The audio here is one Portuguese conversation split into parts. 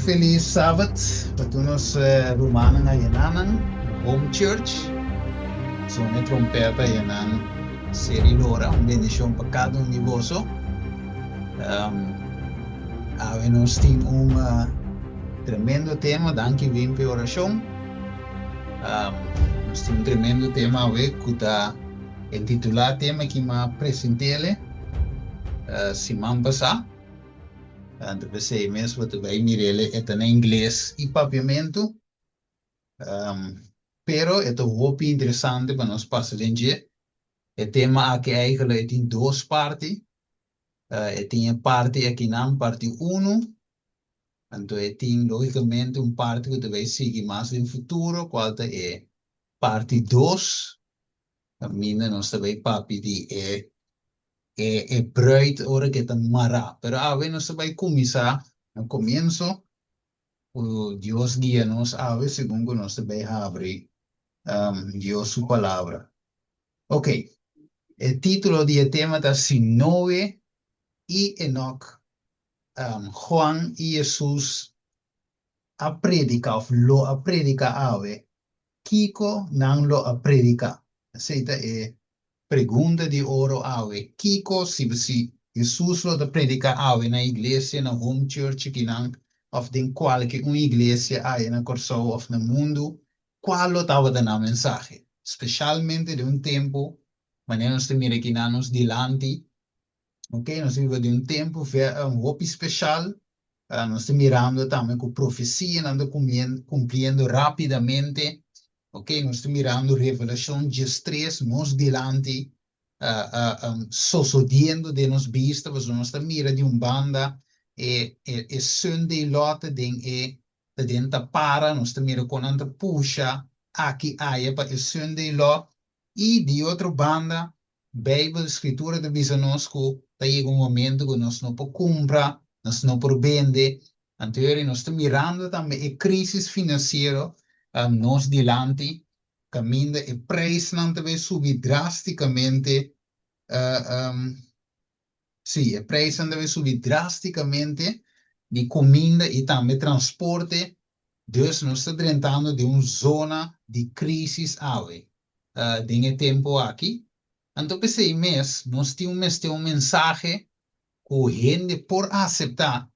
feliz sábado para nós romanos na Yenanan, Home Church. Sone trompeta Yenan, série Lora, bendição para cada um de vocês. Nós temos tremendo tema, danke bem pela oração. Nós temos tremendo tema hoje, que está intitulado tema que me apresentei semana passada. Depois sei mesmo que vai mirele é em inglês e papiamento. Pero é muito interessante para nós passar em dia. O tema aqui eigenlijk tem duas partes. Tem a parte aqui na parte 1. Então tem logicamente parte que vai seguir mais no futuro, qual é parte 2. Mina nós também papi de bruid ora que está mara. Pero ave nós vai começar no começo. O Deus guia-nos ave segundo nós vai abrir Deus sua palavra. Ok. O título do tema é Sinoe e Enoch, Juan e Jesus a predica, of lo a predica ave, Kiko não lo a predica. Aceita é pergunta de ouro ave, Kiko se Jesus lo a predica ave na igreja, na home church, que não, of den qualquer uma igreja aí na corso of no mundo, qual lo estava dando mensagem, especialmente de tempo, maneira nós temos aqui nos dilante. Ok, nós vivemos de tempo hopi especial. Nós estamos mirando também com profecia, anda cumprindo rapidamente. Ok, nós estamos mirando revelação de estresse, nós dilante, sucedendo de nos vista, mas nós estamos mirando de banda, Sunday lot, de dentro para, nós estamos mirando quando anda puxa, aqui aí para Sunday lot, e de outra banda, Bíblia, Escritura, de visa nós que chega momento que nós não podemos comprar, nós não podemos vender. Anteriormente, nós estamos mirando também a crise financeira, nós dilante, caminho e preço não deve subir drasticamente. Sim, o preço não deve subir drasticamente de comida e também transporte. Dus nós estamos tratando de uma zona de crise ave. De tempo aqui. Então, pensei mês, nós temos mensagem que a gente por aceitar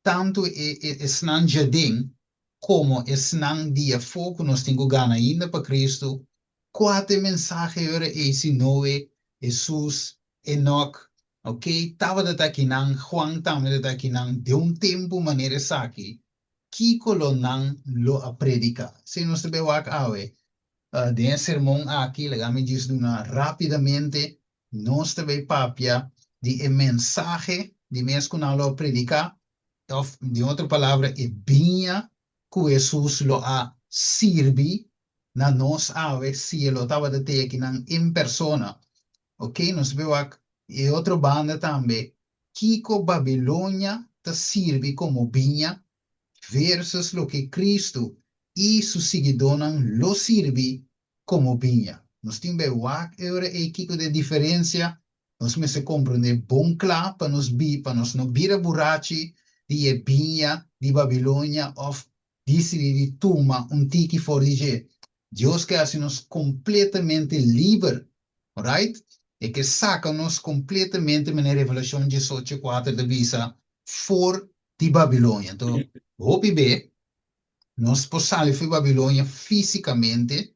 tanto esse jardim como esse dia fogo nós temos que ganhar ainda para Cristo. Quatro mensagens era esse Noé, Jesus, Enoch, ok? Tava daqui não, Juan também daqui não, de tempo maneira aqui, que não lo a predicar. Se nós temos de sermão aqui, me diz rapidamente, nós também papia de mensagem de mês que não lo predicar, de outra palavra, é vinha que Jesus lo a sirvi na nós ave, se ele estava de ter aqui em persona, ok? Nós vemos aqui, e outra banda também, Kiko Babilônia te sirve como vinha versus lo que Cristo e seus seguidores lo sirve como vinha. Nós temos agora e Kiko de diferença, nós me se compreender bom claro para nós não vira burachi de vinha de Babilônia of de tuma tiki for dizer. Deus quer nos completamente livre, alright? E que saca-nos completamente na Revelação 18:4 de visa for de Babilônia. Então, hope bem, nós possamos ir Babilônia fisicamente,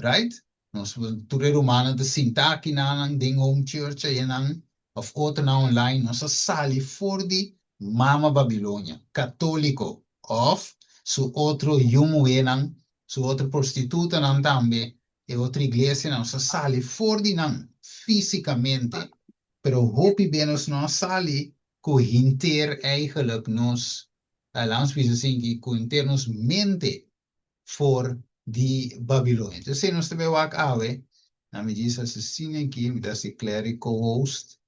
right? Nós tudo romano de sinta aqui na ding home church e nan of outra na online, nós sali for de mama Babilônia, católico of su outro yumo enan, su outro prostituta nan também e outra igreja nós sali for de nan fisicamente, pero hope bem nós sali que inter eigenlijk nos langs que inter nos mente for die Babylonie. Dus zijn ons te bewak awe. Na me diz assassino aqui, me dá se cleric co-host.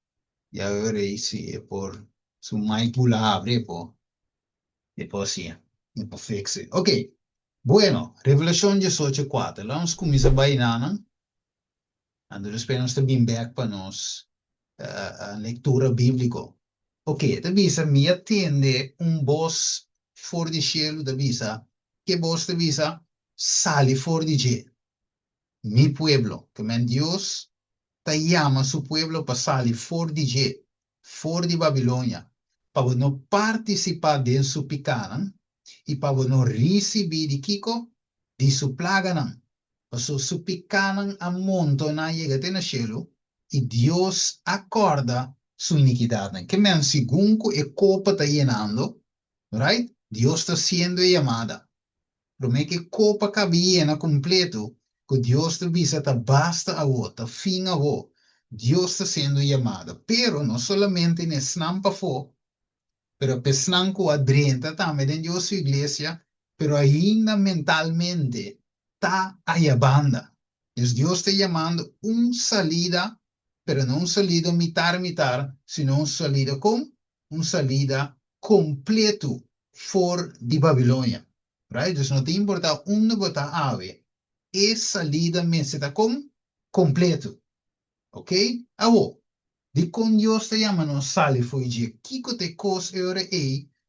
Ya verei se por su mic bula abre e po sia. E po fixe. Ok. Bueno, Revelación 18:4. Vamos começar a nana. Ando esperamos também back para nós a leitura bíblica. Ok, te visa me atende voz for de cielo da visa, que vos te visa, sale for de je, mi pueblo, que men Dios te llama su pueblo para salir for de je, for de Babilonia, para no participar de su picana y para no recibir de Kiko, de su plaga. Paso su picana a monto na llega en el cielo y Dios acorda su iniquidad. Que men según que copa está llenando, right? Dios está siendo llamada. Pero me que copa cabina completo, que Dios te visa ta basta a vos, ta fin a vos. Dios está siendo llamada. Pero no solamente en snampa fo, pero pesnanco adrienta también en Dios su iglesia, pero ainda mentalmente está a banda. Es Dios te llamando un salida, pero no un salida mitar, sino un salida con un salida completo for de Babilonia. Right? Dus no te importa onde bota ave, es salida me se com completo. Ok? Awo. De con Dios te llama no sale foi de kiko te cos eure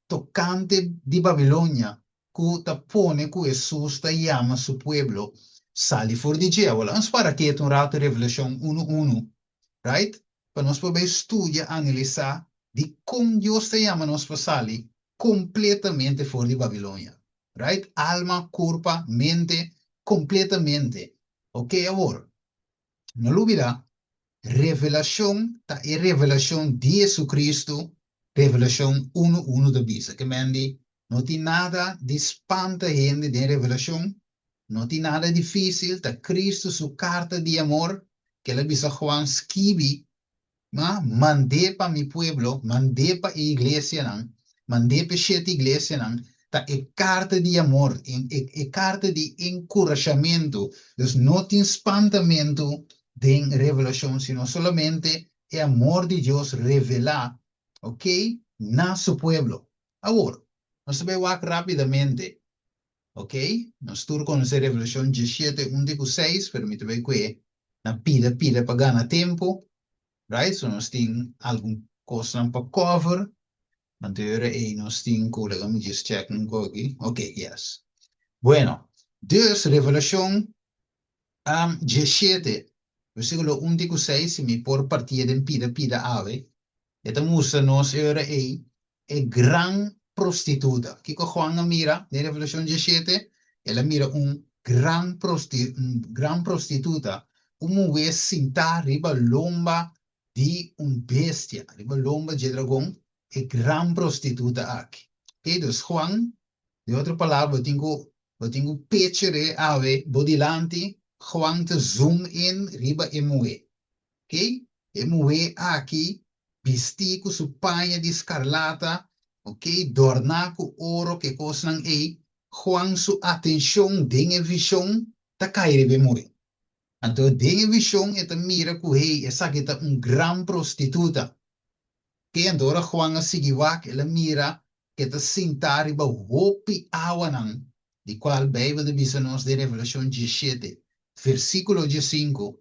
tocante de Babilonia, ku ta pone ku Jesus te llama su pueblo, sale for de diavolo. Vamos para que un rato Revelación 1:1, right? Para nós poder estudar, analisar de como Deus te llama nos para salir completamente fora de Babilônia, right? Alma, corpo, mente, completamente. Ok, agora, não olvida, revelação, tá? É revelação de Jesus Cristo, revelação 1:1 da Bíblia, que mende, não tem nada de espanta gente de revelação, não tem nada difícil, tá? Cristo, sua carta de amor, que ela bisa Juan escreve, mandé para mi pueblo, mandé para iglesia, mandé para siete iglesia, ta é carta de amor, é carta de encorajamento. Dus no tem espantamento de revelação, sino solamente é amor de Deus revelar, ok? Na su pueblo. Agora, nós vamos rapidamente, ok? Nós turco conhecer Revelação 17, 1-6, permítame que na pila para ganhar tempo. Right? So nós temos algum coisa para cover. Anterior aí nós temos, colega, me just check aqui. Ok, yes. Bueno, dus Revelação 17, versículo 1-6, se me por partida en pida ave, esta musa nos era aí, é gran prostituta. Kiko Juan mira, de Revelação 17, ela mira gran prostituta, uma vez sentar riba lomba de bestia, riba lomba de dragão, é gran prostituta aqui. Ok, dus Juan, de outra palavra, eu tenho pechere ave, bodilante, Juan te zoom in, riba emue. Ok? Emue aqui, vestido su paña de escarlata, ok? Dornaco ouro que cosnan ei, Juan su atenção, dengue visão, ta cair bemue. Então, dengue visão, eta mira que hey, essa aqui tá gran prostituta. Que andora Juan a seguiwak, ela mira que ta sentar riba hopi awanan, de qual Bíblia de nos de Revelação 17, versículo 5,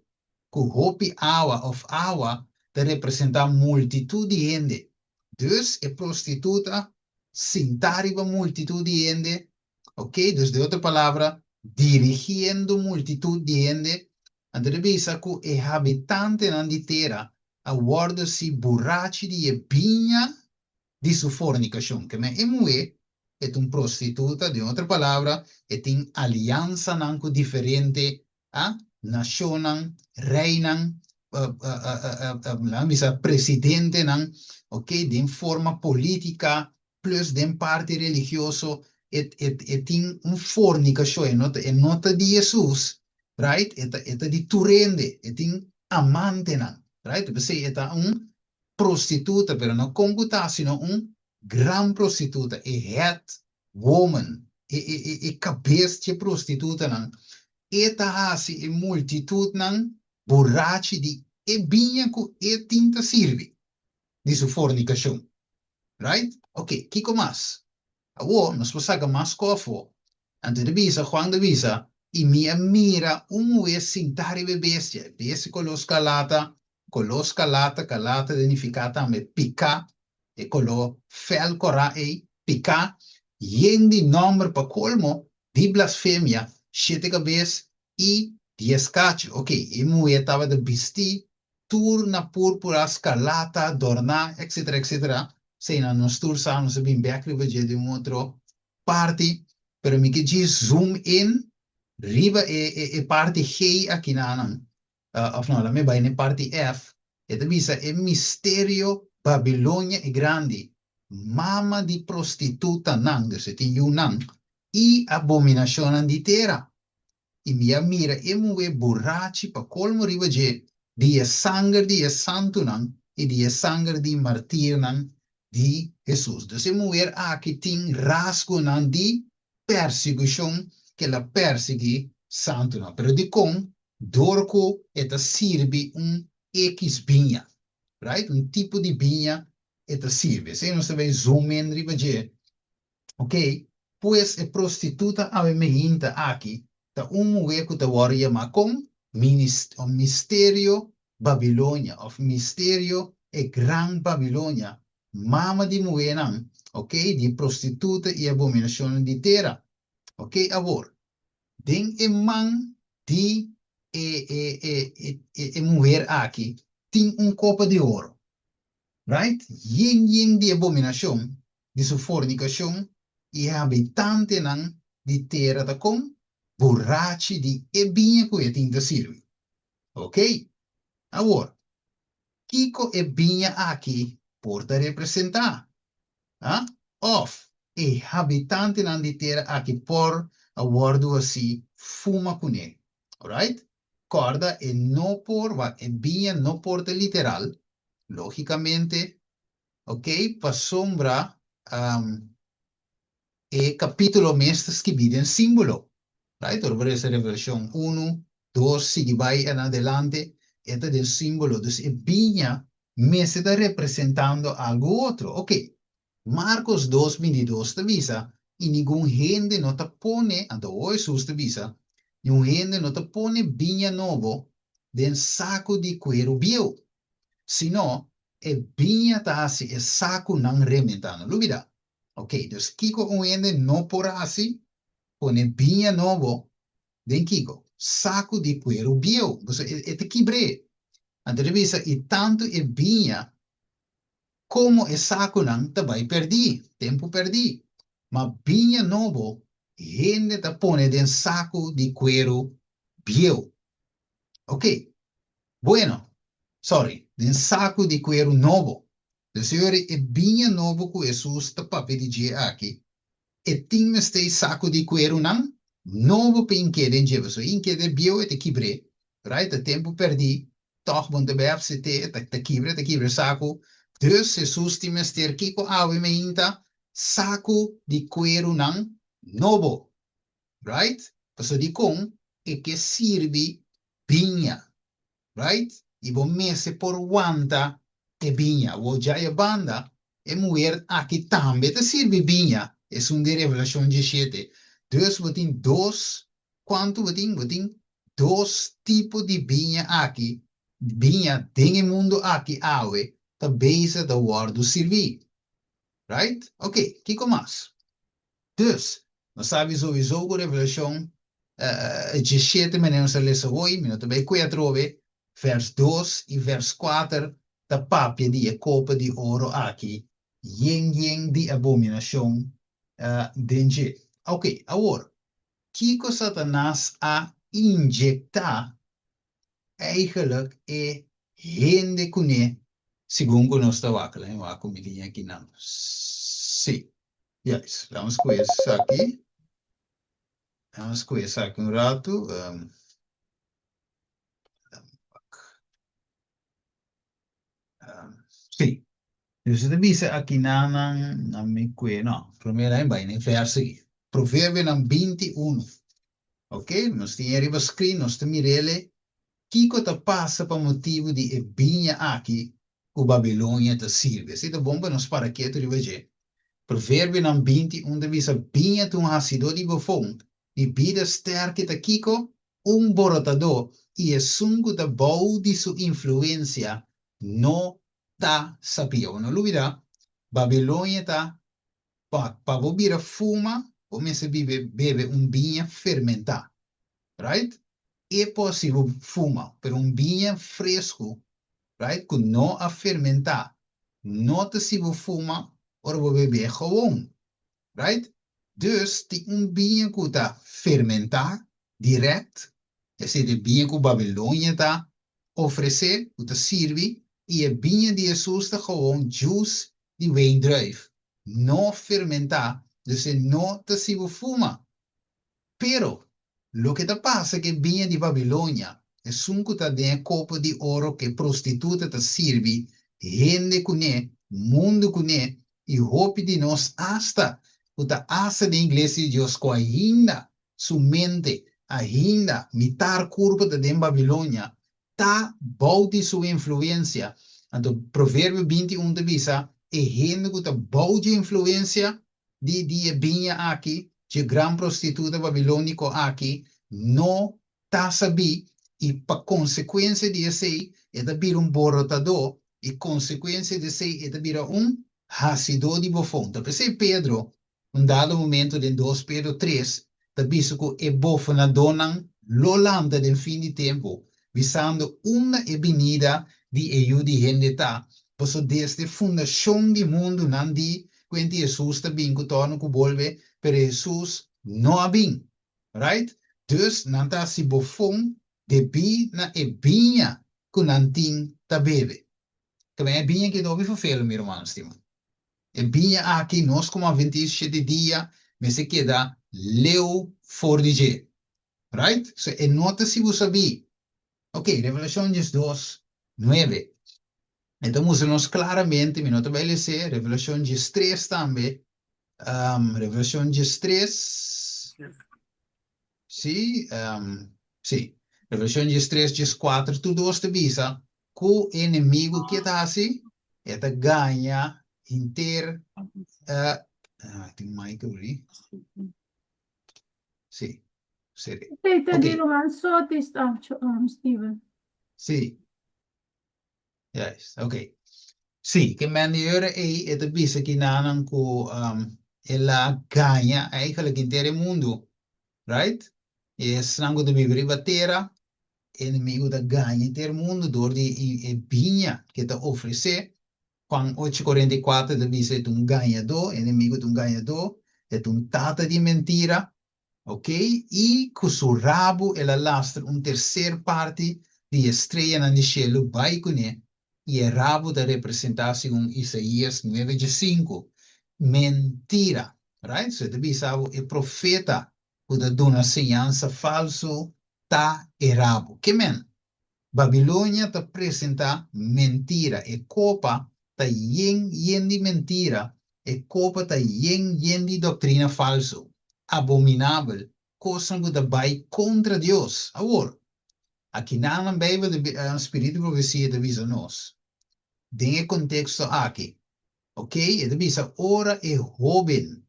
que hopi awa of awa te representa multitud de gente. Dus é prostituta sentar riba multitud de gente, ok? Dus de outra palavra, dirigindo multitud de gente, andere bisa que é habitante na terra, aguarda-se borracho de ebinha de sua fornicação. Que me emue é prostituta, de outra palavra, é tem aliança nanco diferente, nação, reinan, presidente, ok, de forma política, plus de parte religioso, tem fornicação, é nota de Jesus, right? É de turende, tem amante, right? Você é prostituta, pero não conguta, sino gran prostituta, head woman, cabeça de prostituta, eta hasi multitud borrachi de ebinha que tinta sirve de sua fornicação, right? Ok, kiko mais. Agora, nós passamos mais cofo. Antes de visa, Juan de visa, e minha mira vez sentar e bestia, bestia calata, identificada também pica, e colo fel cora e pica, yen di nombre pa colmo di blasfemia, siete cabez y diez cacho. Ok, y muy estaba de bisti, turna púrpura, scarlata, dorna, etcétera, etcétera. Se na nos tour samen se bin backriver je de un otro party, pero mi que zoom in, riba party G aqui na of no, la me vai ne party F, e te visa e misterio Babilonia e grandi, mama di prostituta nang, dus het in Yunnan, i abominationen di terra. I mia mira e muwe borrachi pa colmo rivaje, di e sanger di e santo nang, e di e sanger di martir nang, di Jesus. Dus e muwer aki ting rasco nang di persecution che la persegui santo nang. Pero di con, dorco et sirbi un ekis binha, right? Un tipo di binha et sirve. Se non se vai zoom in rivaje, ok? Pues e prostituta ave me hinta aqui, ta muwe ku ta waria ma com misterio Babilonia, of misterio e gran Babilonia, mama di muenan, ok? Di prostituta e abominazione di terra, ok? Avor, den e man di mujer aqui, tin un copa de oro, right? Yin di abominación, di su fornicación, e habitante nan di terra da com, borrachi di e binha que tinta sirvi. Ok? Agora, Kiko e binha aqui porta representar. Ah? Of, e habitante nan di terra aqui por awardo assim, fuma com ele. Alright? Corda e no por, e binha no porta literal, logicamente, ok? Pa sombra, e capítulo mestres que viven símbolo. Right? Por esa revelación 1, 2, sigue vai en adelante, este del símbolo. Entonces, viña me está representando algo otro. Ok, Marcos 2, 22 te visa, y ningún gente no te pone, ante hoy Jesús te visa, ningún gente no te pone viña nuevo den saco de cuero viejo, sino e viña tasi e saco nan rementano. Lo mira. Ok, dus Kiko onwende no por assim, pone vinha novo, den Kiko, saco de cuero bio, dus te quibre. Entrevista e tanto e vinha, como e saco nan tabai perdi, tempo perdi. Ma vinha novo, gente ta pone den saco de cuero bio. Ok, bueno, sorry, den saco de cuero novo. Dus senhor, e vinha novo com Jesus ta papi de dia aqui. E tinha este saco de cuero nan, novo pe inkede in jeva. So inkede bio e te kibre, right? De tempo perdi, toch want de berf se te kibre saco. Dus Jesus ti mester kiko awe me inta, saco de cuero nan, novo, right? So di con, e che sirvi binha, right? E bo mese por wanta e binha, wo jaya banda, e muer aqui tambe te sirvi binha. Es un de Revelación 17. Dus we zien dos, quanto we zien dos tipos de binha aqui. Binha tem o mundo aqui, awe, ta base da word servir. Right? Ok, kiko mais. Dus, nós sabemos sowieso que Revelación 17, meneer se lesa hoy, minuto bij 4, vers 2 e vers 4, ta papia die copa de ouro aqui. Yen di abominação denje. Ok, agora, Kiko Satanás a injectar eigenlijk e hende kune, segundo nós está wakela, hein? Wako milinha aqui não. Sim. Yes, vamos começar aqui. Vamos começar aqui um rato. Sim. Dus het is aqui na me que não. Primeiro aí vai, né? Verso aqui. Provérbio 21. Ok? Nós temos arriba screen, nós temos ele. Kiko te passa para motivo de ebinha aqui, o Babilônia te sirve. Se te bomba nos para que tu riveje. Provérbio 21 de visa binha tu hasido de bofong. De bida sterke te Kiko, borotador, e é sungo de bau de sua influência, no ta sabia. Não lubida, Babilônia ta para beber fuma, começa a beber vinho fermentado, right? É possível fumar, mas vinho fresco, right? Que não a fermentar, não é possível fumar, ou beber gewoon, right? Dus tem vinho que está fermentar direto, esse de vinho que Babilônia está oferecer, que está servir, e é vinho de Jesus está gewoon juice de wijndruif. Não fermentar, dus não está possível fumar. Pero lo que te pasa que viene de Babilonia es un que de copo de oro que prostituta te sirve, gente con mundo con y hope de nos hasta que te hace de iglesia de Dios que ainda su mente, ainda mitar curva de Babilonia, ta bauti su influencia. Entonces, Proverbio 21 dice, e gente que te bauti influencia de vinha aqui, de gran prostituta babilônico aqui, não está sabi, e para consequência de ser, é vir borotador, e consequência de ser, é vir hasidor de bofão. Então, Pedro, dado momento de 2 Pedro 3, da bispo que é bofana donan, lolanda del fim de tempo, visando uma avenida de ajuda de gente, pois desde fundação do mundo, não de quando Jesus também que torna que volve, pero Jesus não é bem, right? Dus, não está se bofão de bi na e binha que não tem ta bebe. Também é binha que não vi vervelen, meu irmão, estima. É binha aqui, nós como a 27 dia, mas se queda leu for de right? So, e nota se você sabe. Ok, Revelação 2, 9. Então, nós claramente, me nota vai ler, Revelação 3 também, Revelação 3, sim, sim, Revelação 3, 4, tudo isso visa que o inimigo que está assim, é ganha inteiro, tem mais que abrir, sim, seria, ok, Steven. sim, yes, ok. Sì, che maniera è da vista che non ela ganha eigenlijk intero mundo, right? E sangue de vivere a terra, inimigo da ganha intero mundo, door die binha que te oferece, Juan 8:44 da vista é um ganhador, inimigo de um ganhador, é um tata de mentira, ok? E com seu rabo ela lastra terceira parte de estrela no cielo, vai com ele, e o rabo da representação Isaías 9:5. Mentira, right? So, deve saber, o profeta que dá uma ensinança falso, tá errado. Que men? Babilônia te apresenta mentira, e copa tá yen de mentira, e copa tá yen de doutrina falso, abominável, coisa que vai contra Deus. Agora, aqui na Bíblia, o Espírito de Profecia avisa nós. Tem o contexto aqui, ok? Ele avisa, ora é jovem,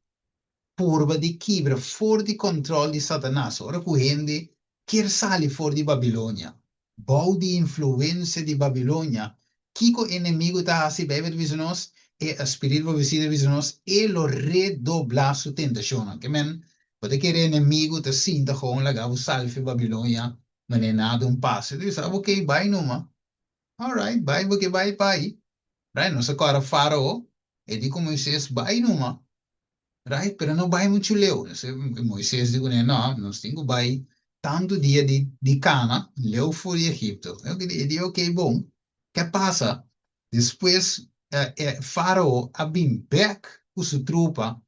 purba de quebra, fora de controle de Satanás, ora que gente quer sair fora de Babilônia. Bau de influência de Babilônia, que o inimigo está assim, bem de nós, e o espírito profecia de nós, ele redoblar sua tentação. Que men, pode que o inimigo está sinta com la gavo salve Babilônia, mas não é nada passo. Ele diz, ok, vai numa. Alright, vai, porque vai. Right? Não se agora faraó, ele como Moisés, vai numa. Right? Pero não vai muito leu. Moisés digo, não, nós temos que vai tanto dia de cana, leu for de Egipto. Eu digo, ok, bom. Que passa? Depois, Faraó abim back com sua tropa,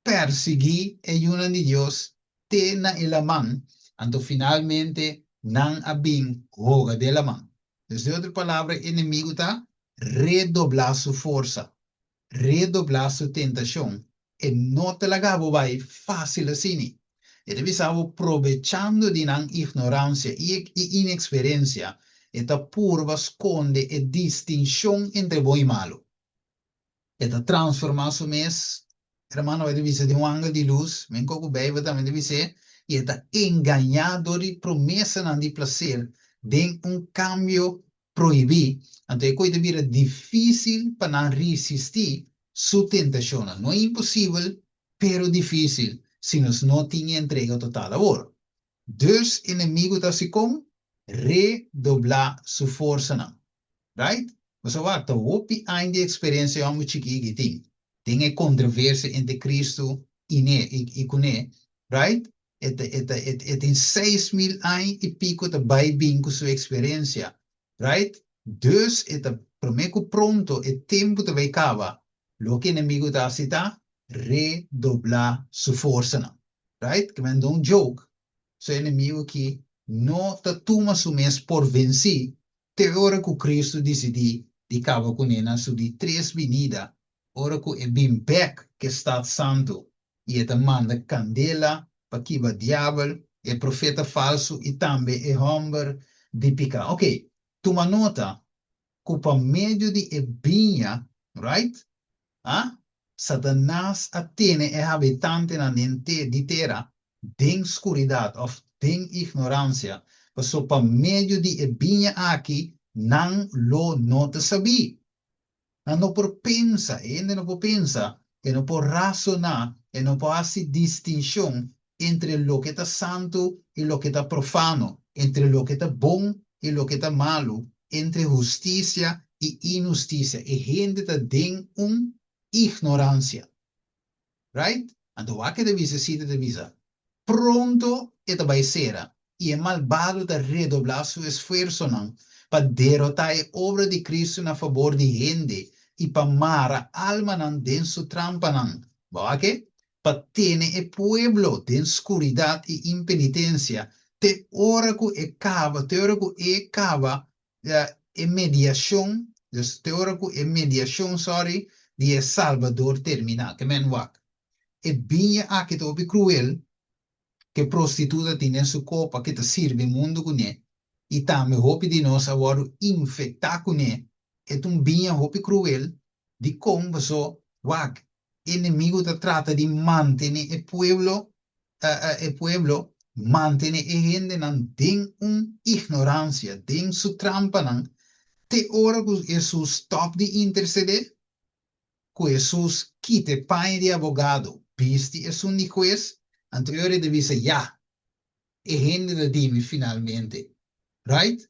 perseguir a Yuna de Deus, te na elaman, então finalmente, não abim roga de elaman. De outra palavra, inimigo está redoblar sua força, redoblar sua tentação. E não te lagavo vai fácil assim. Ele estava aproveitando de não ignorância e inexperiência, e ta purva esconde a distinção entre bom e malo. E ta transforma su mes, hermano, vai dizer de ângulo de luz, men coco bebe também deve ser, e está enganado de promessa não de prazer, de cambio proibido. Então, é coisa difícil para não resistir sua tentação. Não é impossível, pero difícil se nós não tinha entrega total agora. Dus inimigo tá se com redoblar sua força não, right? Mas agora, tá hopi ainda experiência é um chique que tem controvérsia entre Cristo e Cune, right? Tem 6.000 anos e pico tá bem com sua experiência, right? Dus, prometo pronto, é tempo de vai acabar. Lo que inimigo tá se tá redoblar sua força não, right? Que man don't joke. Seu inimigo que não tá toma su mês por vencer, te hora que Cristo decidiu de cava com ena su de três venida, hora que é bem back que está santo, e é manda candela, para que o diabo, é profeta falso e também é homem de pica. Ok, toma nota, que para meio de ebinha, right? Ah? Satanás atene é habitante na mente de terra, den escuridade, of den ignorância, passou para meio de ebinha aqui, não lo nota saber. Não por pensa, ainda não por pensa, e não por razonar, e não por fazer distinção entre lo que está santo e lo que está profano, entre lo que está bom e lo que está malo, entre justiça e injustiça. E gente está den ignorância, right? Então, o que deve ser de visa? Pronto e vai ser. E é malvado de redoblar seu esforço para derrotar a obra de Cristo na favor de gente e para mara alma dentro sua trampa ok? Para ter o pueblo de escuridão e impenitência te ora que acaba a mediação, te ora que a mediação, sorry, de Salvador termina, que men wak. E binha aqui topi cruel, que prostituta tem em sua copa, que te sirve mundo com ele, e também hopi de nós agora infectar com ele, é binha hopi cruel, de como só, wak, inimigo te trata de manter o pueblo, manter a gente não tem ignorância, tem sua trampa, não, te ora que Jesus top de interceder, que Jesus quite pai de abogado, viste es un juez, anterior de dice ya, e gente de dime finalmente, right?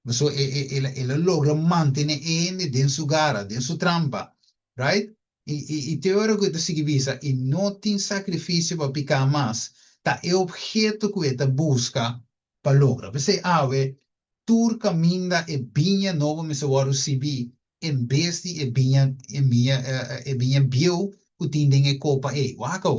So, ele logra mantener gente dentro su gara, dentro su trampa, right? E teórico que se visa, e não tem sacrifício para picar mais, tá é objeto que ele busca para lograr. Você ave, tur caminha e binha novo me se waru sibi, em vez de e binha bio, o tindem e copa e, waka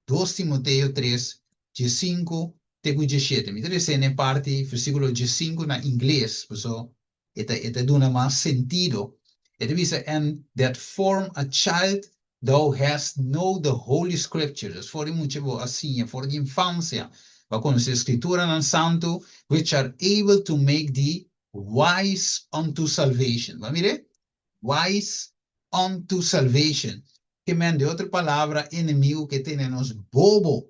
2 Timoteo 3, de 5, tego 17. Mi interessa na parte, versículo 5 na inglês, so, eta duna mais sentido. It is and that form a child thou hast know the holy scriptures. For mucho assim, for the infância, va con la escritura en santo, which are able to make thee wise unto salvation. Va mire? Wise unto salvation. Que man de outra palavra, inimigo que tenemos bobo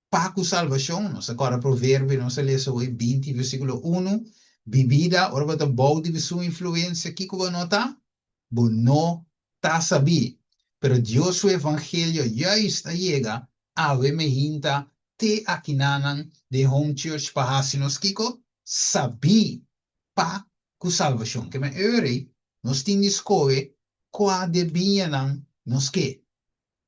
para com salvação. Nós agora provérbio, nós lemos hoje 20, versículo 1, bebida, ora bota balde de sua influência, que vai notar? No está sabi, pero Dios su evangelio ya está llega a me hinta te akinanan de home church pahasinos kiko sabi pa ku salvación que me ere nos tindiscoe qua de bianan nos que,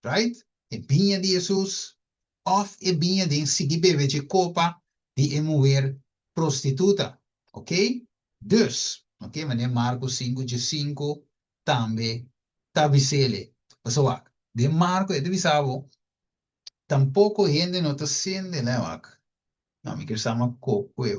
right? E binha de Jesus of e binha de sigibebe de copa de mulher prostituta, ok? Dus, ok? Mas Marcos 5 de 5 também tabisele. Pessoal, de Marco e de Bisavo, tampouco gente não está sendo, né, wak? Não, me quer chamar coco é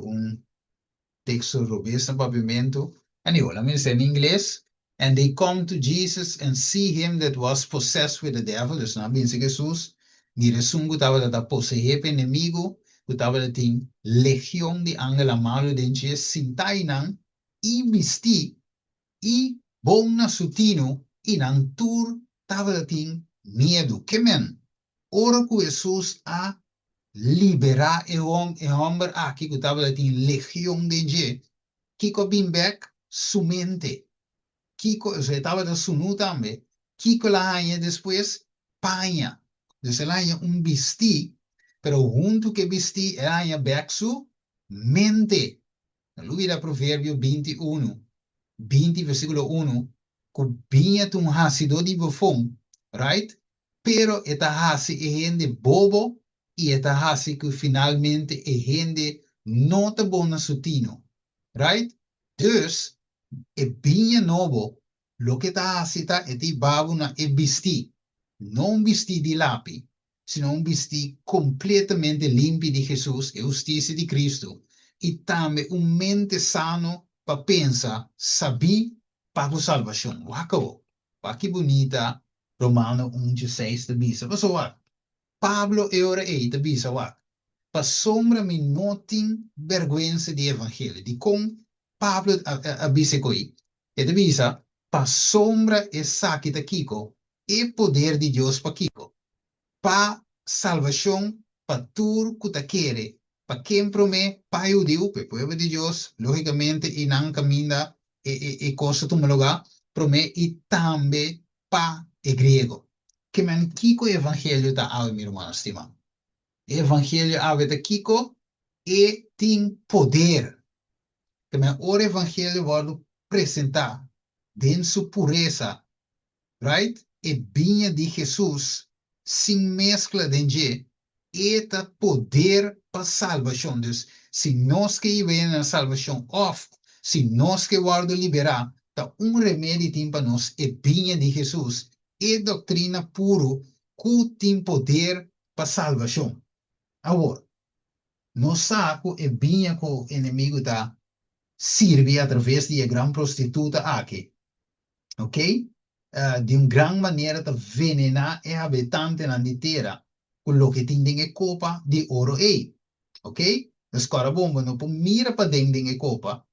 texto robusto no pavimento. Anyway, let me say in inglês. And they come to Jesus and see him that was possessed with the devil. Dus na bem se Jesus, ni resungo tava da posseído inimigo, que tava da tem legião de ángel malo de Jesus, sintainan, e vesti, e bom na sutino, e nantur tava da tem medo. Que men? Ora que Jesus a liberar e homem aqui que tava da tem legião de Jesus, Kiko Bimbek, su mente. Kiko, estava da sunu também. Kiko la hanha depois, panha. Dus ela há bisti, pero junto que bisti, ela há bexu mente. Lui Provérbio 21, 20, versículo 1, que binha tu hasido di bofon, right? Pero esta hasi é gente bobo e esta hasi que finalmente é gente nota bona sutino, right? Dus, e binha novo, lo que ta hasita e ti babuna e bisti, non bisti di lapi, sino un bisti completamente limpi di Jesus e justiça di Cristo. E também mente sano para pensar, saber para a salvação. Uau, que bonita Romano 1:6 de bisa. Mas what? Pablo ora de bisa what? Para sombra me notem vergonha de evangelho. De como Pablo a bisa coi. E de bisa, para sombra e saque da Kiko, e poder de Deus para Kiko. Para salvação, para tudo que ta quer. Para quem promete, para judeu, para o povo de Deus, logicamente, e não caminha e coisa tu lugar, promete e também para o grego. Que men kiko evangelho está ao meu irmão, estima. Evangelho ao da kiko e tem poder. Que men o evangelho vai apresentar dentro sua pureza, right? E vinha de Jesus, sem mescla de gente, eta poder para salvação. Dus, se nós que vem na salvação off, se nós que guarda liberar, tá remédio tem para nós, e vinha de Jesus, e doutrina puro, que tem poder para salvação. Agora, nós sabemos e vinha que o inimigo tá serve através de a grande prostituta aqui, ok? De uma grande maneira de venenar e habitante na terra, com o que tem copa de ouro e, ok? Mas agora bomba não mira para dentro de copa,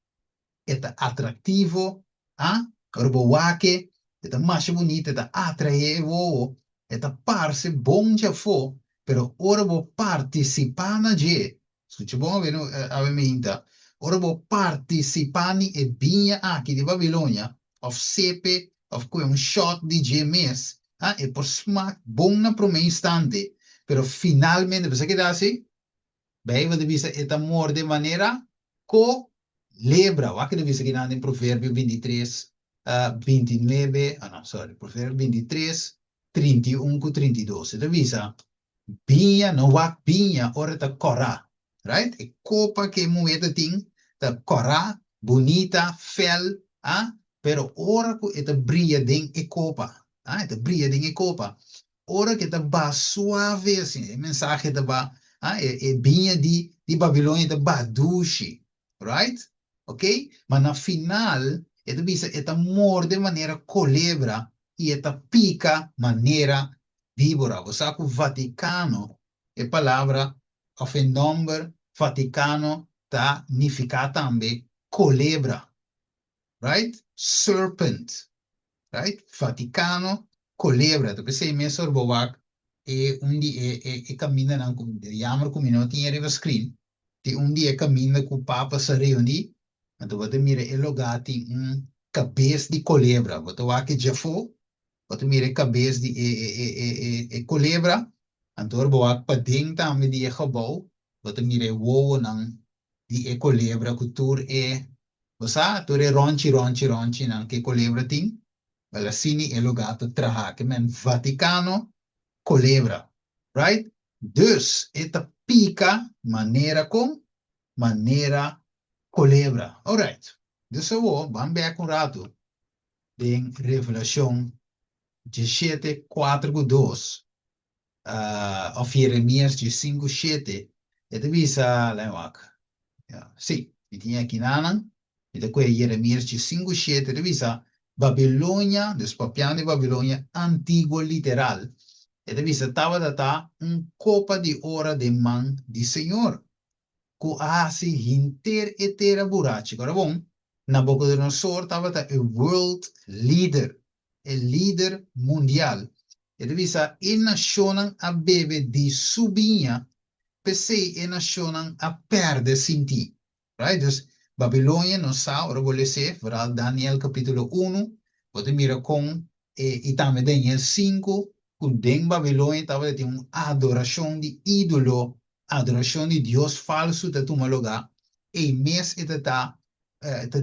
é atrativo, ah? Agora boa que é mais bonito, é atraente, é parece bom já for, pero ora vou participar na je, se te bom ver a minha, ora vou participar e vinha aqui de Babilônia, of sepe of um shot de gemes, ah, e por smaak bom na para um instante, pero finalmente, você que dá assim, bem, você visa esta amor de maneira co-lebra, o que visa que nada em Provérbio 23, 29, não, sorry, Provérbio 23, 31 com 32, você visa, binha, não vai binha, ora tá corá, right? E copa que moeda tem, tá corá, bonita, fel, ah, pero ora que esta brilha den e copa, ah, esta brilha den e copa, ora que esta ba suave, assim, mensagem da ba, ah, e vinha de Babilônia da ba dushi, right? Ok? Mas na final, esta bisa, esta morde de maneira colebra e esta pica maneira víbora. Você sabe que o Vaticano é palavra, of a number, Vaticano tá significa também colebra, right? Serpent, right? Vaticano, colebra. Tu pensei mesmo boak e dia e caminha não com jammer com não tinha riva screen. Ti dia caminha com o papa se reuni, então você mira e logati cabeça de colebra. Você vai que já foi, você mira cabeça de colebra, então boak para dentro também de gebouw. Você mira o não de colebra que tur é, você tur é ronchi não que colebra tem. Alla sini è logato tra che men Vaticano colebra, right? Dus, esta pica maneira com maneira colebra. Alright. Dus eu vamos ver um rato em Revelação 17, 4-2. Of Jeremias 5, 7. E te visa, lembra? Sì, e tinha aqui nanan. E depois Jeremias 5, 7. Te visa Babilônia, dos papianos de Babilônia, antigo literal. E te visa, estava data copa de hora de man de Senhor. Que assim inter etera burachi. Agora bom, Nabucodonosor estava a world leader, o líder mundial. E te visa, e nacionam a bebe de subinha, pensei e nacionam a perde senti. Right? Dus, Babilônia não sabe, ora vou ler, Daniel capítulo 1, pode mirar com, e também Daniel 5, Kundeng Babilônia estava tinha uma adoração de ídolo, adoração de Deus falso da tuma lugar. E mês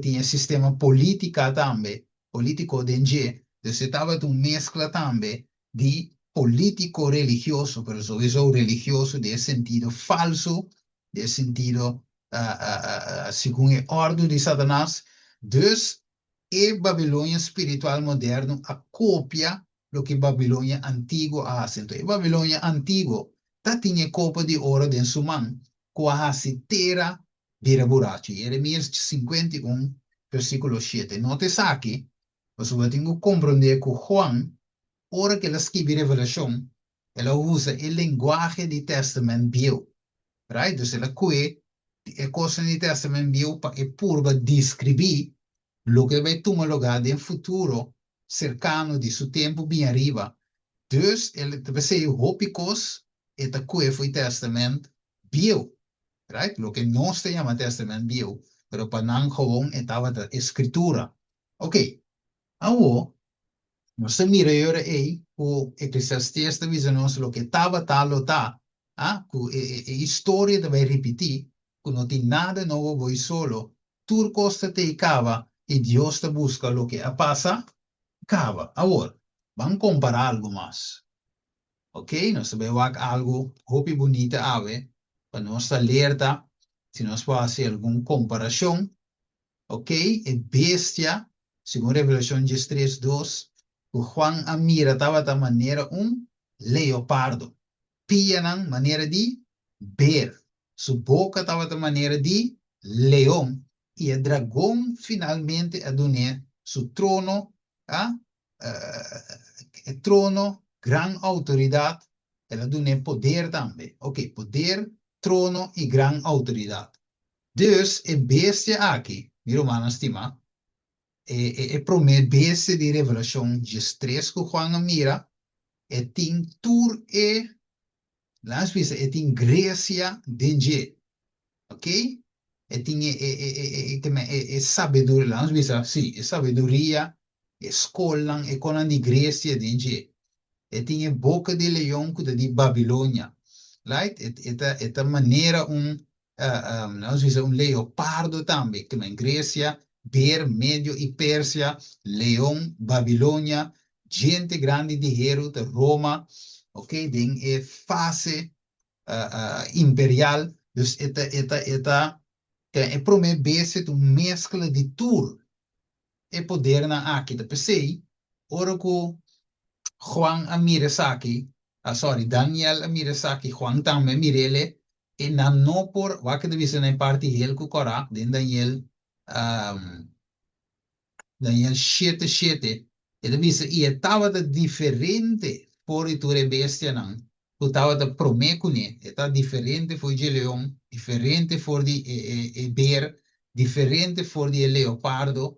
tinha sistema político também, político dentro. Então estava uma mescla também de político religioso, pero sowieso religioso de sentido falso, de sentido segundo a ordem de Satanás. Dus, e Babilônia espiritual moderno a cópia lo que Babilônia antigo hace. Então, Babilônia antigo tá tinha copa de ouro em sua mão, quase terra vira buraco. Jeremias 51, versículo 7. Note aqui, você vai ter que compreender que Juan, ora que ele escreve Revelação, ela usa o linguagem do Testamento Viejo. Right? Então, ela coe a coisa do Testamento Viejo para purba descrever lo que vai tomar lugar no futuro cercano de seu tempo bem arriba. Dus, ele vai ser hópicos, e ta coe foi Testamento Viejo. Right? Lo que não se chama Testamento Viejo, pero para não gewoon estava a escritura. Ok, agora, nós mira agora aí, o Eclesiastes está dizendo lo que estava tal tá, que a história vai repetir, que não tem nada novo, vai solo, tudo costa te cava, e Deus te busca lo que passa, cava. Agora, vamos comparar algo mais. Ok, nós vemos algo, hopi bonita ave, para nós alerta, se nós podemos fazer alguma comparação, ok, e bestia, segundo Revelação 3:2, o Juan Amira estava da maneira leopardo, pia na maneira de ver, sua boca estava da maneira de leão, e o dragão finalmente adornou seu trono, trono, gran autoridade, ela dá poder também. Ok, poder, trono e gran autoridade. Dus, a bestia aqui, meu irmão estima, é promete bestia de revelação de 3 que Juan mira, tem tur las vezes, tem Grécia dentro, ok? Tem sabedoria, las vezes, sim, sabedoria, escola, economia de Grécia dentro. Tinha boca de leão que de Babilônia. Right? Esta maneira nós dizemos leopardo também, que na Grécia, Ber, Médio e Pérsia, leão, Babilônia, gente grande de Hero, de Roma, ok? Den fase imperial, dus promete uma mescla de tudo. E poder na aqui, da pensei, ora que Juan Amiresaki, Daniel Amiresaki, Juan também Mirele, e na no por, wakker de visa na parte heel kukora, den Daniel 7:7, e de visa, e estava de diferente por e ture bestia não, tu estava de promecune, eta diferente foi de leão, diferente for de bear, diferente for de leopardo,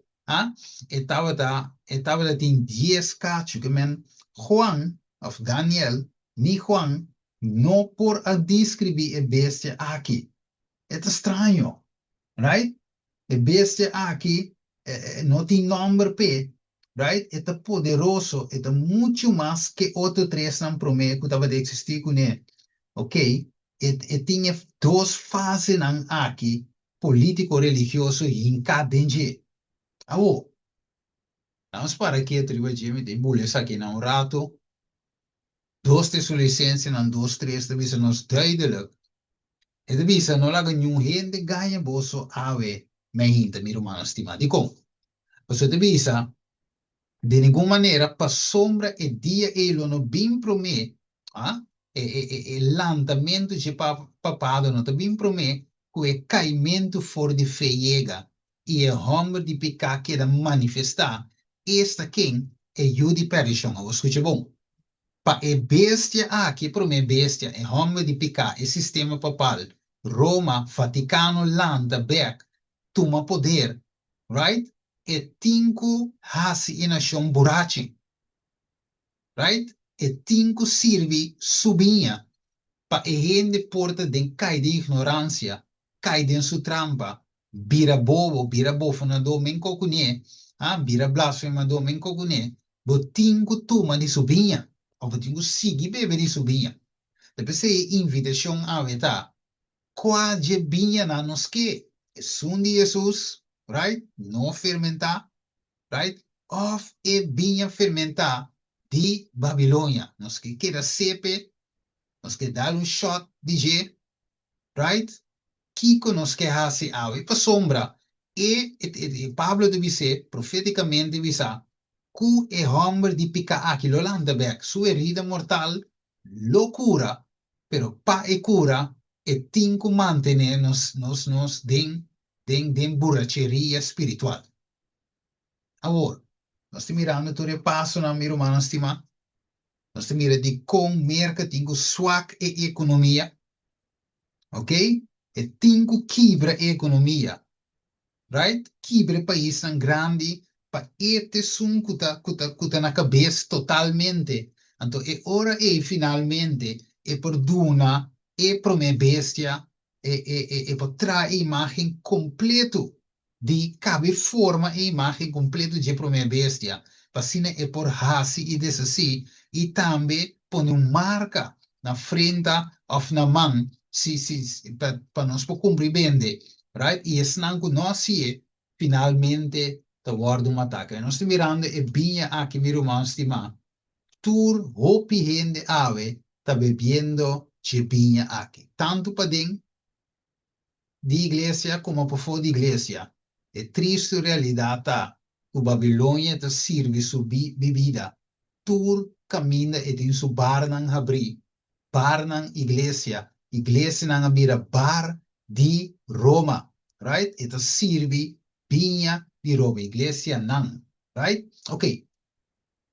estava de tem 10 cachos, que men, Juan, of Daniel, ni Juan, no por a descrever a bestia aqui. É estranho, right? A bestia aqui não tem nome P, right? É poderoso, é muito mais que outro três não promete que estava de existir com ele, ok? E tinha duas fases aqui, político-religioso e encadente. Vamos para aqui a tribo de tem bulhas aqui na rato. Dois de sua licença, não dois, três, de visa nos duidelijk. E de visa não laga nenhum gente ganha bolso ave, me hinta, meu irmão estimado. E como? Você de visa, de nenhuma maneira, para sombra e dia ele não bem promete, e lançamento de papado não bem promete, que o caimento for de feiega e o homem de pecado que manifestar, esta quem é o de perdição. Escute bom. Pa é bestia aqui, para mim bestia, é homem de picar, é sistema papal. Roma, Vaticano, Landa, Beck, toma poder, right? E tinco hasi in nação burachi, right? E tinco serve subinha, pa e gente porta den cai de ignorância, cai de sua trampa, bira bobo na domingo cunhe, bira blasfema domingo cunhe, bo tinco toma de subinha. of het tingu sigi bebe di subia. Depois se invitação a veta, qua je binha na noske, sundi Jesus, right? No fermentar, right? Of e binha fermentar di Babilônia. Nós que queira sepe, nós que dar shot de G, right? Kiko nos que hace ave pa sombra. E Pablo deve ser, profeticamente deve ser, cu e hombre di pica aqui lolanda back, sua herida mortal, loucura, pero pa e cura, e tinco mantener nos den borracheria espiritual. Agora, nós estamos mirando todo o passo na minha humana estima, nós estamos mirando de como merca tinco swak e economia, ok? E tinco quebra e economia, right? Quebra país tão grande, pa ete sun kuta na cabeça totalmente. Então, é hora e finalmente, e perdona, e prome bestia, e por trazer a imagem completo de cabe forma e imagem completo de prome bestia. Passina é por hasi e desassi, e também põe marca na frente of na mão, para nós compreender, right? E esse não que nós finalmente te wordt um ataque. Nós estamos mirando e binha aqui miro mais estima. Tur hopi gente ave tá bebendo che binha aqui. Tanto para dentro de igreja como para fora de igreja. É triste realidade tá. O Babilônia te serve sua bebida. Tur caminha e tem sua bar nang abri. Bar nang igreja. Igreja nang abira bar de Roma. Right? E te serve binha de Roma. Igreja nang. Right? Ok.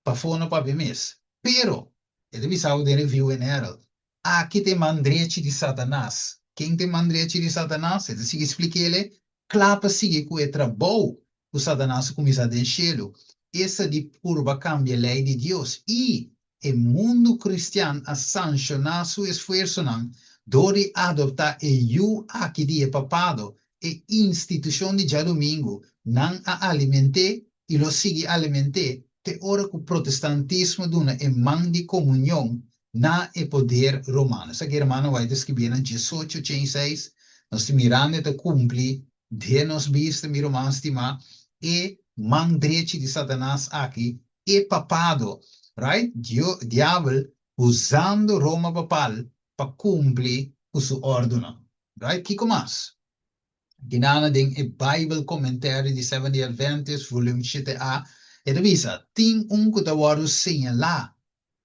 Para fora para mes. Pero, ele visava de review em Herald. Aqui tem mandrete de Satanás. Quem tem mandrete de Satanás? Ele se explica ele. Clapa sigue com o trabalho o Satanás começa a encher. Essa de purba cambia a lei de Deus. E o mundo cristiano a sancionar seu esforço não. Dori adoptar eu aqui de papado e instituição de dia domingo. Não a alimentar e lo sigue alimentar. Te ora que o protestantismo duna é man de comunhão na e poder romano. Essa germana vai descrever em 18:6. Nós mirando te cumprir de nos vista mi romano estima e man direito de Satanás aqui e papado, right? Diabo usando Roma papal para cumprir o seu ordem, right? Que mais? Ginana ding e Bible commentary di Seventh-day Adventist volume 7a e revisa tem que te word señalar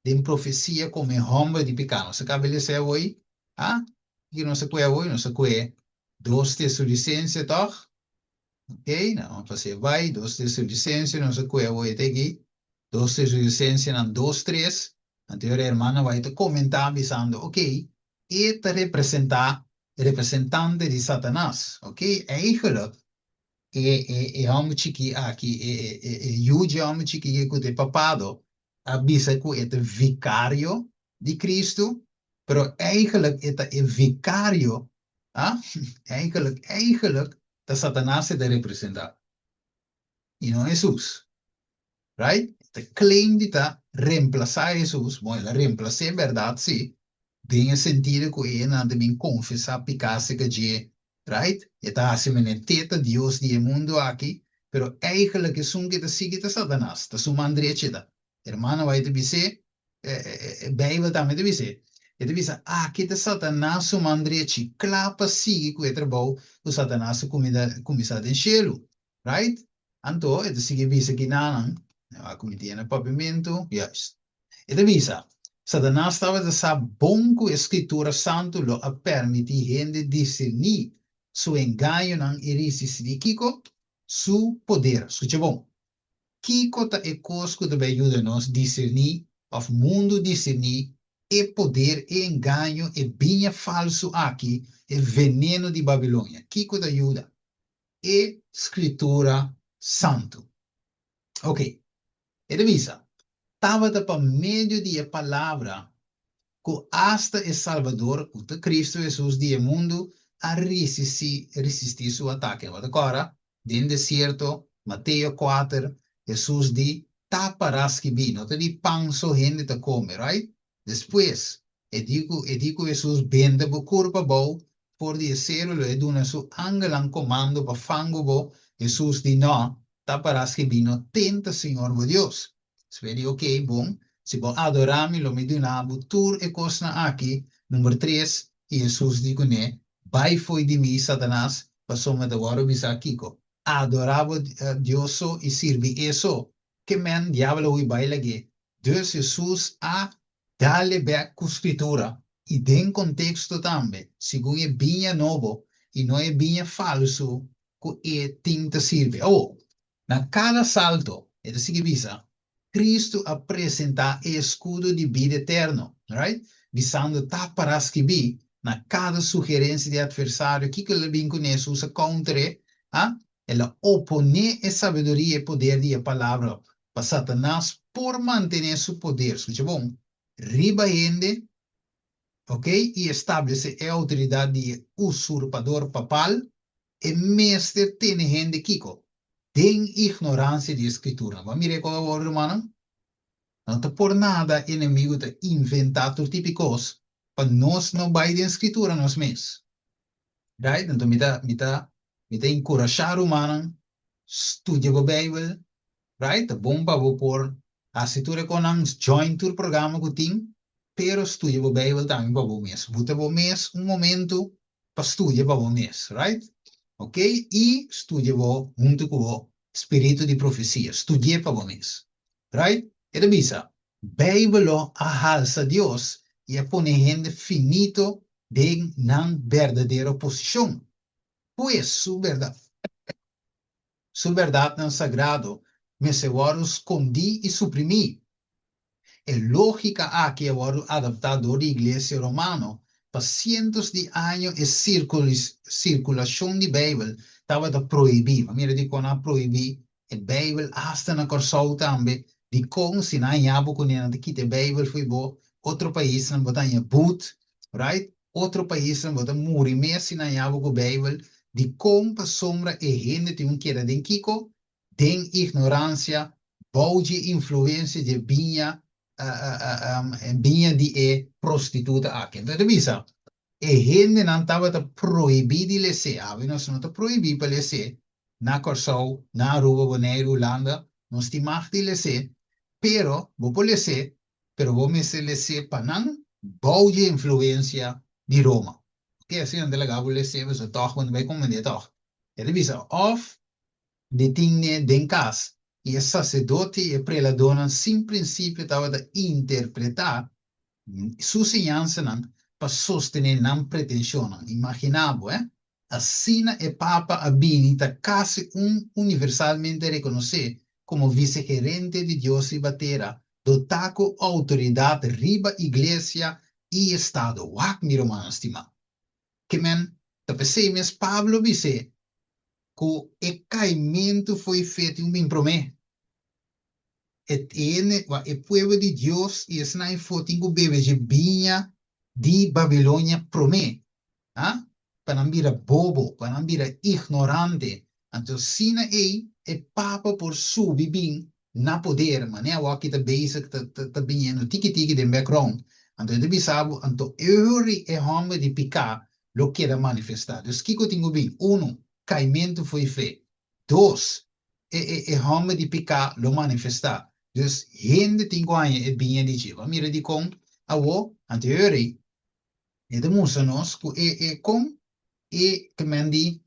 de profecia como homem de pecado. Se cabe dizer hoje, ah, que não se quer hoje, não se quer 2 Tessalonicenses, toch? Ok, não, você vai, 2 Tessalonicenses, não se quer hoje aqui, 2 Tessalonicenses, não 2, 3, anterior irmã vai te comentar avisando, ok, e te representante de Satanás, ok, eigenlijk homem chique aqui, Jude homem chique que é papado, avisa que é vicário de Cristo, pero eigenlijk é vicário, ah, eigenlijk de Satanás se representa, e não Jesus, right? De claim de reemplazar Jesus, bom, ela reemplaça é verdade, sim, bem sentido que ele não também confessar picasse que right? Está assim teta Deus die mundo aqui, pero eigenlijk is que te sigue te Satanás, te suma andrechida. Hermano vai te dizer, Bijbel também te dizer. E te dizer, aqui te Satanás suma andrechi, clapa sigue com o trabalho, o Satanás começa a enchê-lo, right? Então, e te sigue dizer que não, a comitia no pavimento, yes. E te dizer, Satanás estava de saber bom que a Escritura Santo lo a permitir gente discernir su engaño nan irisis di Kiko, su poder, su bom. Kiko ta e cosco de ayuda nos discernir, of mundo discernir, e poder e engaño e binha falso aqui, e veneno de Babilônia. Kiko te ajuda. E Escritura Santo. Ok. E revisa. Tava para meio de a palavra que hasta el Salvador, que Cristo Jesus de mundo, a resistir seu ataque. Agora, dentro do deserto, Mateus 4, Jesus diz, taparás que vi, não te di pão só gente te come, right? Depois, e digo Jesus, bende bo curva bo, por dizer lo eduna su angelan comando pa fango bo, Jesus di no, taparás que vi, no tenta Senhor bo Deus. Speri, ok, bom, se bo adorami lo me dunabo, tur e cosna aqui, número 3, e Jesus digo ne, vai foi de mim, Satanás, passou me de agora bisa Kiko. Adorava Deus e servi isso. Que men diablo ui baila que. Dus Jesus a dale back com escritura. E den contexto também. Segundo é binha novo e não é binha falso que é tinta serve. Oh, na cada salto, é assim que visa. Cristo apresenta escudo de vida eterno, right? Visando taparas que vi na cada sugerência de adversário que ele vem com Jesus contra, ah? Ela opone a sabedoria e poder de a palavra para Satanás por manter seu poder. Escucha bom, ribaende, ok? E estabelece a autoridade de usurpador papal e mestre tem gente kiko. Tem ignorância de escritura. Vamos ver qual é o hermano? Não tá por nada inimigo de inventar tudo típicos para nós não vai de escritura nós mesmos. Right? Então, me encorajar o humano, estudia a Bíblia, right? Bom para por assistir com nós, join o programa que tem, pero estudia a Bíblia também para o mês. Buta o mês momento para estudar para o mês, right? Ok? E estudia junto com o espírito de profecia, estudia para o mês, right? E bisa, Bíblia ahalsa Deus e a põe gente finito de não verdadeira posição. Pois su verdade não sagrado, me se agora escondi e suprimi. É lógica aqui agora adaptado da igreja romana, para cientos de anos e circulação de Bíblia estava proibida. Mira, de quando proibir a Bíblia, hasta na Corsol também, de como se não há com a Bíblia foi bom, outro país não botar em boot, right? Outro país não botar morrer mesmo se não há com a Bíblia, de como a sombra e gente tem queda de Kiko, tem ignorância, boude influência de binha, binha de prostituta aqui. Então, bisa, e gente não estava proibido de lecer, nós não está proibido para lecer, na Corsol, na Aruba, Bonaire, Holanda, nós temos de lecer, pero, vou por lecer, pero vou me lecer para não boude influência de Roma. Que assim, onde ela vou lecer, mas eu toco quando vai comandar, toco. Ele bisa, of, de tinha den cas. E o sacerdote e preladona, sem princípio, estava a interpretar sua ensinança para sostener não pretensão. Imaginava, assim o Papa habilita quase universalmente reconhecer como vice-gerente de Deus e Batera, dotado autoridade riba igreja e Estado. Uau, meu irmão, estima. Que men, da pensei, mas Pablo disse, que o caimento foi feito em promessa. O povo de Deus e esse não foi o bebê de vinha de Babilônia promessa. Ah? Para não virar bobo, para não virar ignorante. Então, se não é papa por subir bem na poder, mas não é o que está basic, está bem no tiki-tiki de background. Então, ele sabe, então, eu é homem de picar, lo que era manifestado. Então, o que eu tenho bem? Caimento foi feito. Dois, é homem de picar, lo manifestar. Dus gente tem ganho é bem de mira de com a o anterior e de nós que com que mandi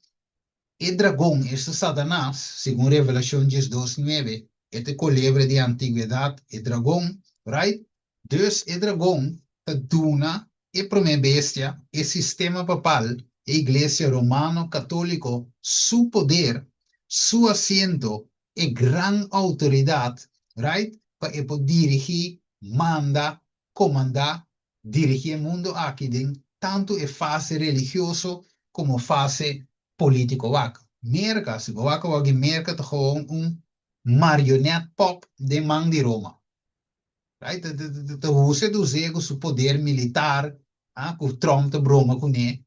e dragão este Satanás segundo Revelação 12:9 este colebra de antiguidade e dragão right dus e dragão ta duna e prome bestia e sistema papal e igreja romano católico su poder su assento e gran autoridade right? Para poder dirigir, mandar, comandar, dirigir o mundo aqui dentro, tanto em fase religioso como fase político. Merca, se você merca, é gewoon marionete pop de man de Roma. Right? De usa dos egos, o poder militar, com o Trump de broma com ele,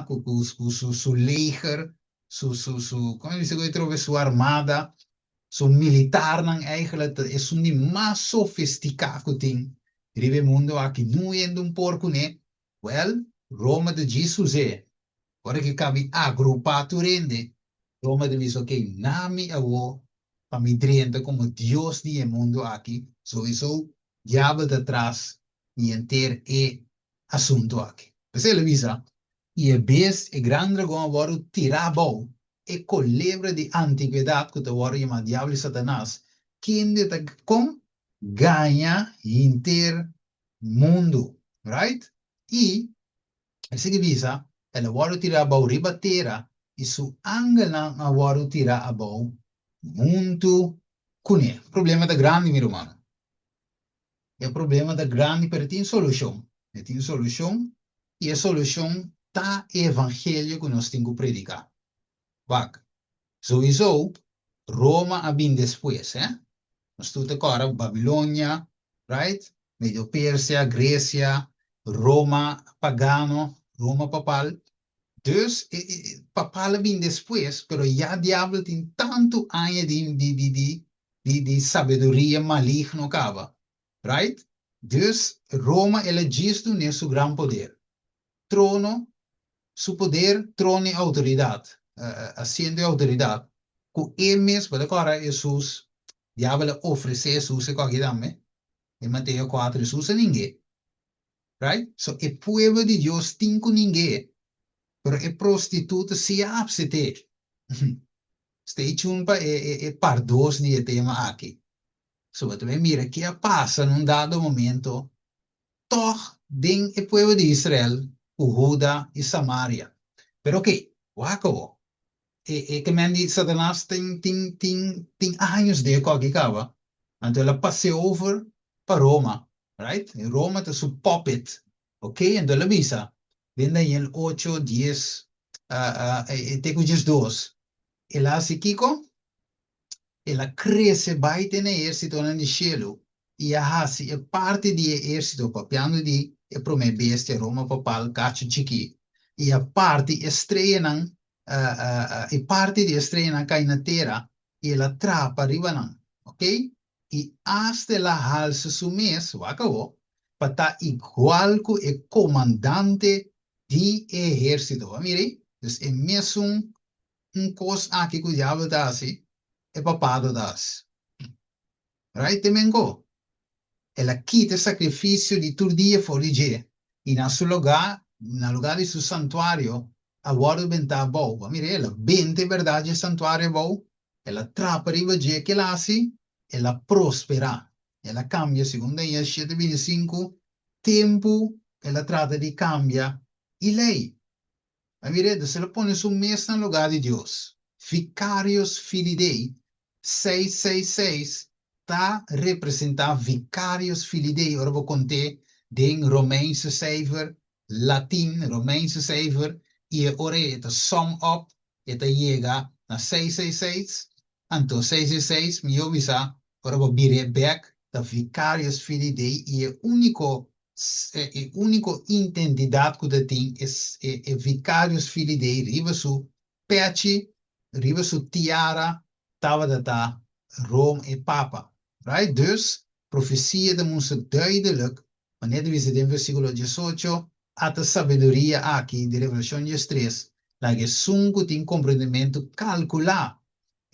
com su leger, como se diz, sua armada, Zo'n militar dan eigenlijk, dat is zo'n die mas sofisticado ting. Ribe mundo aqui, nu en un porco ne. Well, Roma de Jesus é. Ora que cabe agrupato rende. Roma de viso que nami awo, para mi driente como Dios di el mundo aqui. Sowieso, diabo de atrás, y enter e assunto aqui. Pues ele visa. E é best, e grande dragão agora tirabo. E colebra de antiguidade que te word chamado diabo e Satanás. Quem de com ganha inter mundo. Right? E, esse que visa, ele word tira abau ribatera. E su angelang a word tira abau mundo cune. Problema da grande, meu irmão. É o problema da grande, pero tem solução. Tem solução. E a solução tá evangelho que nós temos que predicar. Wak. Sowieso, Roma ha been después, eh? Nós estamos agora, Babilônia, right? Medio Pérsia, Grécia, Roma pagano, Roma papal. Dus, papal ha been después, pero ya diablo tem tanto años de sabedoria maligno acaba, right? Dus, Roma elegido nesse seu grande poder. Trono, su poder, trono e autoridade. Haciendo autoridade. Com ele mesmo, para agora, Jesus, diabo oferece Jesus a qualquer dame. Em Mateus 4, Jesus a ninguém. Right? So, o povo de Deus tem com ninguém. Pero a prostituta se absete. Stay tuned para pardos de tema aqui. So, você mira que passa num dado momento, toch, den o povo de Israel, o Judá e Samaria. Pero que, wako, que men die Satanás tem anos de qualquer cava. Então ela passou over para Roma, right? Em Roma tem seu puppet, ok? Então ela visa, vem daí em 8, 10, tem que 2. Ela se kiko, ela cresce baita no exército no cielo. E a hasi é parte do exército, papiando de é prome bestia Roma papal, cacho chiqui. E a parte estreia e parte di estrena cai na terra e la trapa arriba nan, ok? E hasta la halse sumes, wakao, pata igual que o comandante di ejército, mire? Dus é mesmo coisa aqui que o diabo dá assim, é papado das. Right, temengo? Ela quita sacrifício de todo dia folige. E na seu lugar, no lugar de seu santuário, agora benta bom. Mire, ela bente verdade o santuário bom. Ela trapa riba de que ela assim, ela prospera. Ela cambia, segundo a 7:25, tempo, ela trata de cambiar. E lei. Mire, se ela põe seu mesmo no lugar de Deus. Vicarios Filidei, 666. Está representar vicarios filidei. Ora vou contar den Romeinse cijfer, Latin, Romeinse cijfer, e ora het sum up, het llega na 666, anto 666, mi ovisa, ora vou bire back, da vicarios filidei, e único identidade que tem é vicarios filidei, riva su pece, riva su tiara, tava da Rome e Papa. Right? Dus, profecia de ons duidelijk, wanneer we zitten in versículo 18, a de sabedoria aqui de Revelação 3, la que sunco tem compreendimento calcular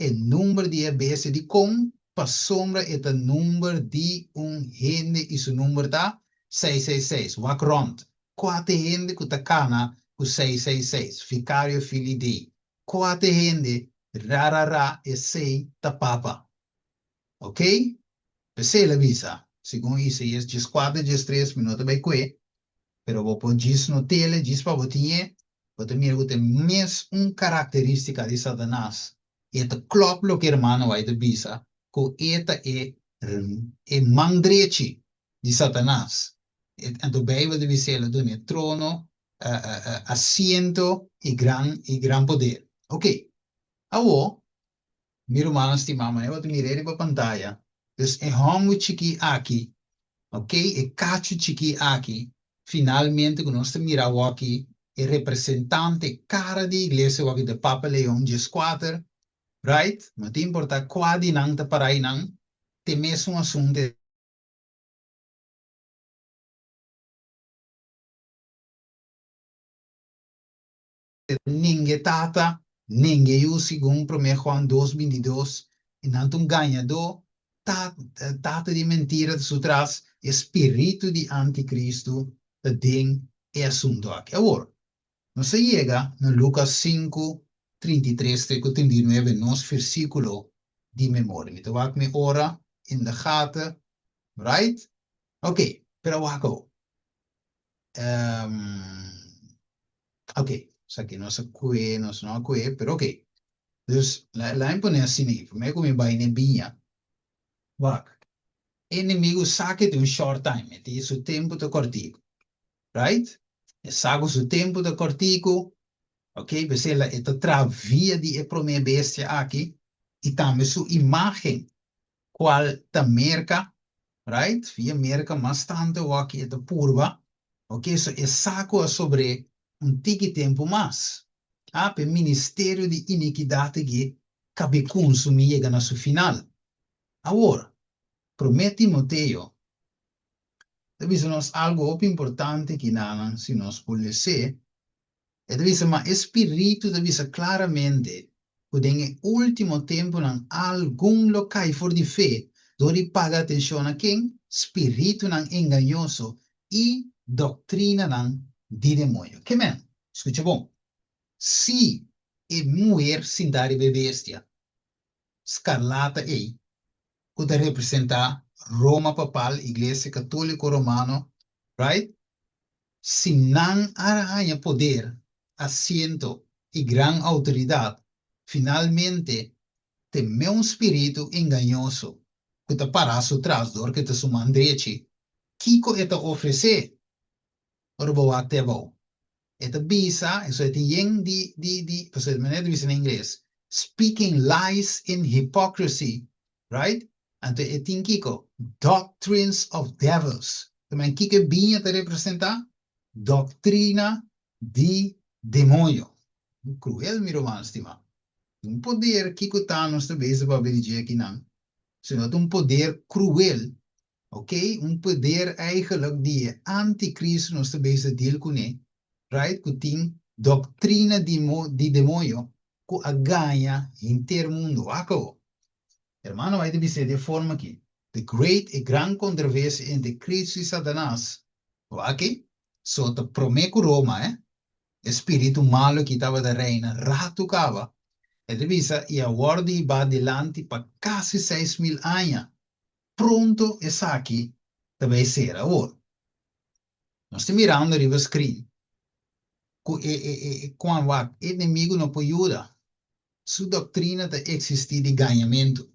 o número de abese de com, para sombra é o número de gente e seu número da 666, wak rond. Quatro gente que tá cana com 666, ficário filho de. Quatro gente, rarara, e sei, ta papa. Ok? Pensei la visa. Segundo isso, é 4, 3 minutos bem que, pero vou pôr disso no tele, disso para botinha, porque mira que tem mesmo característica de Satanás. Eta klop lo que hermano vai de visa, que eta é mandrete de Satanás. Então, Bíblia deve ser do trono, assento e gran poder. Ok. Agora, meu irmão estimado, eu vou te mirar para a pantalla. Dus é homo chiqui aqui, ok? É cacho chiqui aqui. Finalmente, quando nós miramos aqui, é representante cara de igreja aqui de Papa Leão 14, right? Não te importa qual de não te parai não, te mesmo assunto ninguém tata, ninguém usa segundo 1 Juan 2:22, e não um ganhador, tata de mentira de sutras, espírito de anticristo, de den é assunto aqui. Agora, não se chega no Lucas 5:33, 39, nosso versículo de memória. Então, vai me ora in de gaten, right? Ok, pero waco. Ok, isso aqui não se que, não se não que, pero ok. Dus lá impõe assim, né? Como como vai nebinha, vaca. Inimigo saque de short time, tem isso tempo de cortico, right? E saco o tempo de cortico, ok? Você lá é travia de prome bestia aqui, e também sua imagem, qual ta merca, right? Via merca bastante o aqui é da purva, ok? So é saco sobre tiki tempo mais. Ah, para ministério de iniquidade que cabe consumir chega na sua final. Agora, promete Timoteo, deve ser nós algo importante que não, se nós pode ser, é deve ser, mas espírito deve ser claramente, que em último tempo, em algum local for de fé, deve pagar atenção a quem? Espírito não enganoso e doutrina não de demônio. Que men? Escute bom. Se é mulher sem dar bestia, escarlata é, que representa Roma Papal, Igreja Católica Romano, right? Se não arranha poder, assento e grande autoridade, finalmente tem um espírito enganoso que te parasse atrás do que te sumandrete. Kiko é te oferecer, orbo até bom. É te bisa, isso é te yen você maneira de dizer em inglês, speaking lies in hypocrisy, right? Então, é tem Kiko, doctrines of devils. Também Kiko vinha te representar doutrina de demônio. Cruel, meu irmão, estima. Um poder que está nos talvez para dizer que não. Senão um poder cruel, ok? Um poder eigenlijk de anticristo nos talvez deel com ele, right? Que tem doutrina de demônio que a ganha inteiro mundo. Acabou. Hermano, vai dizer de forma que the great e grande controvérsia entre Cristo e Satanás. Ok? So, te promete Roma, espírito malo que estava da reina, ratucava. E revisa, e a ordem va adelante para quase 6.000 anos. Pronto, essa aqui deve ser agora. Nós estamos mirando o screen. Quando o inimigo não pode ajudar, sua doutrina de existir de ganhamento.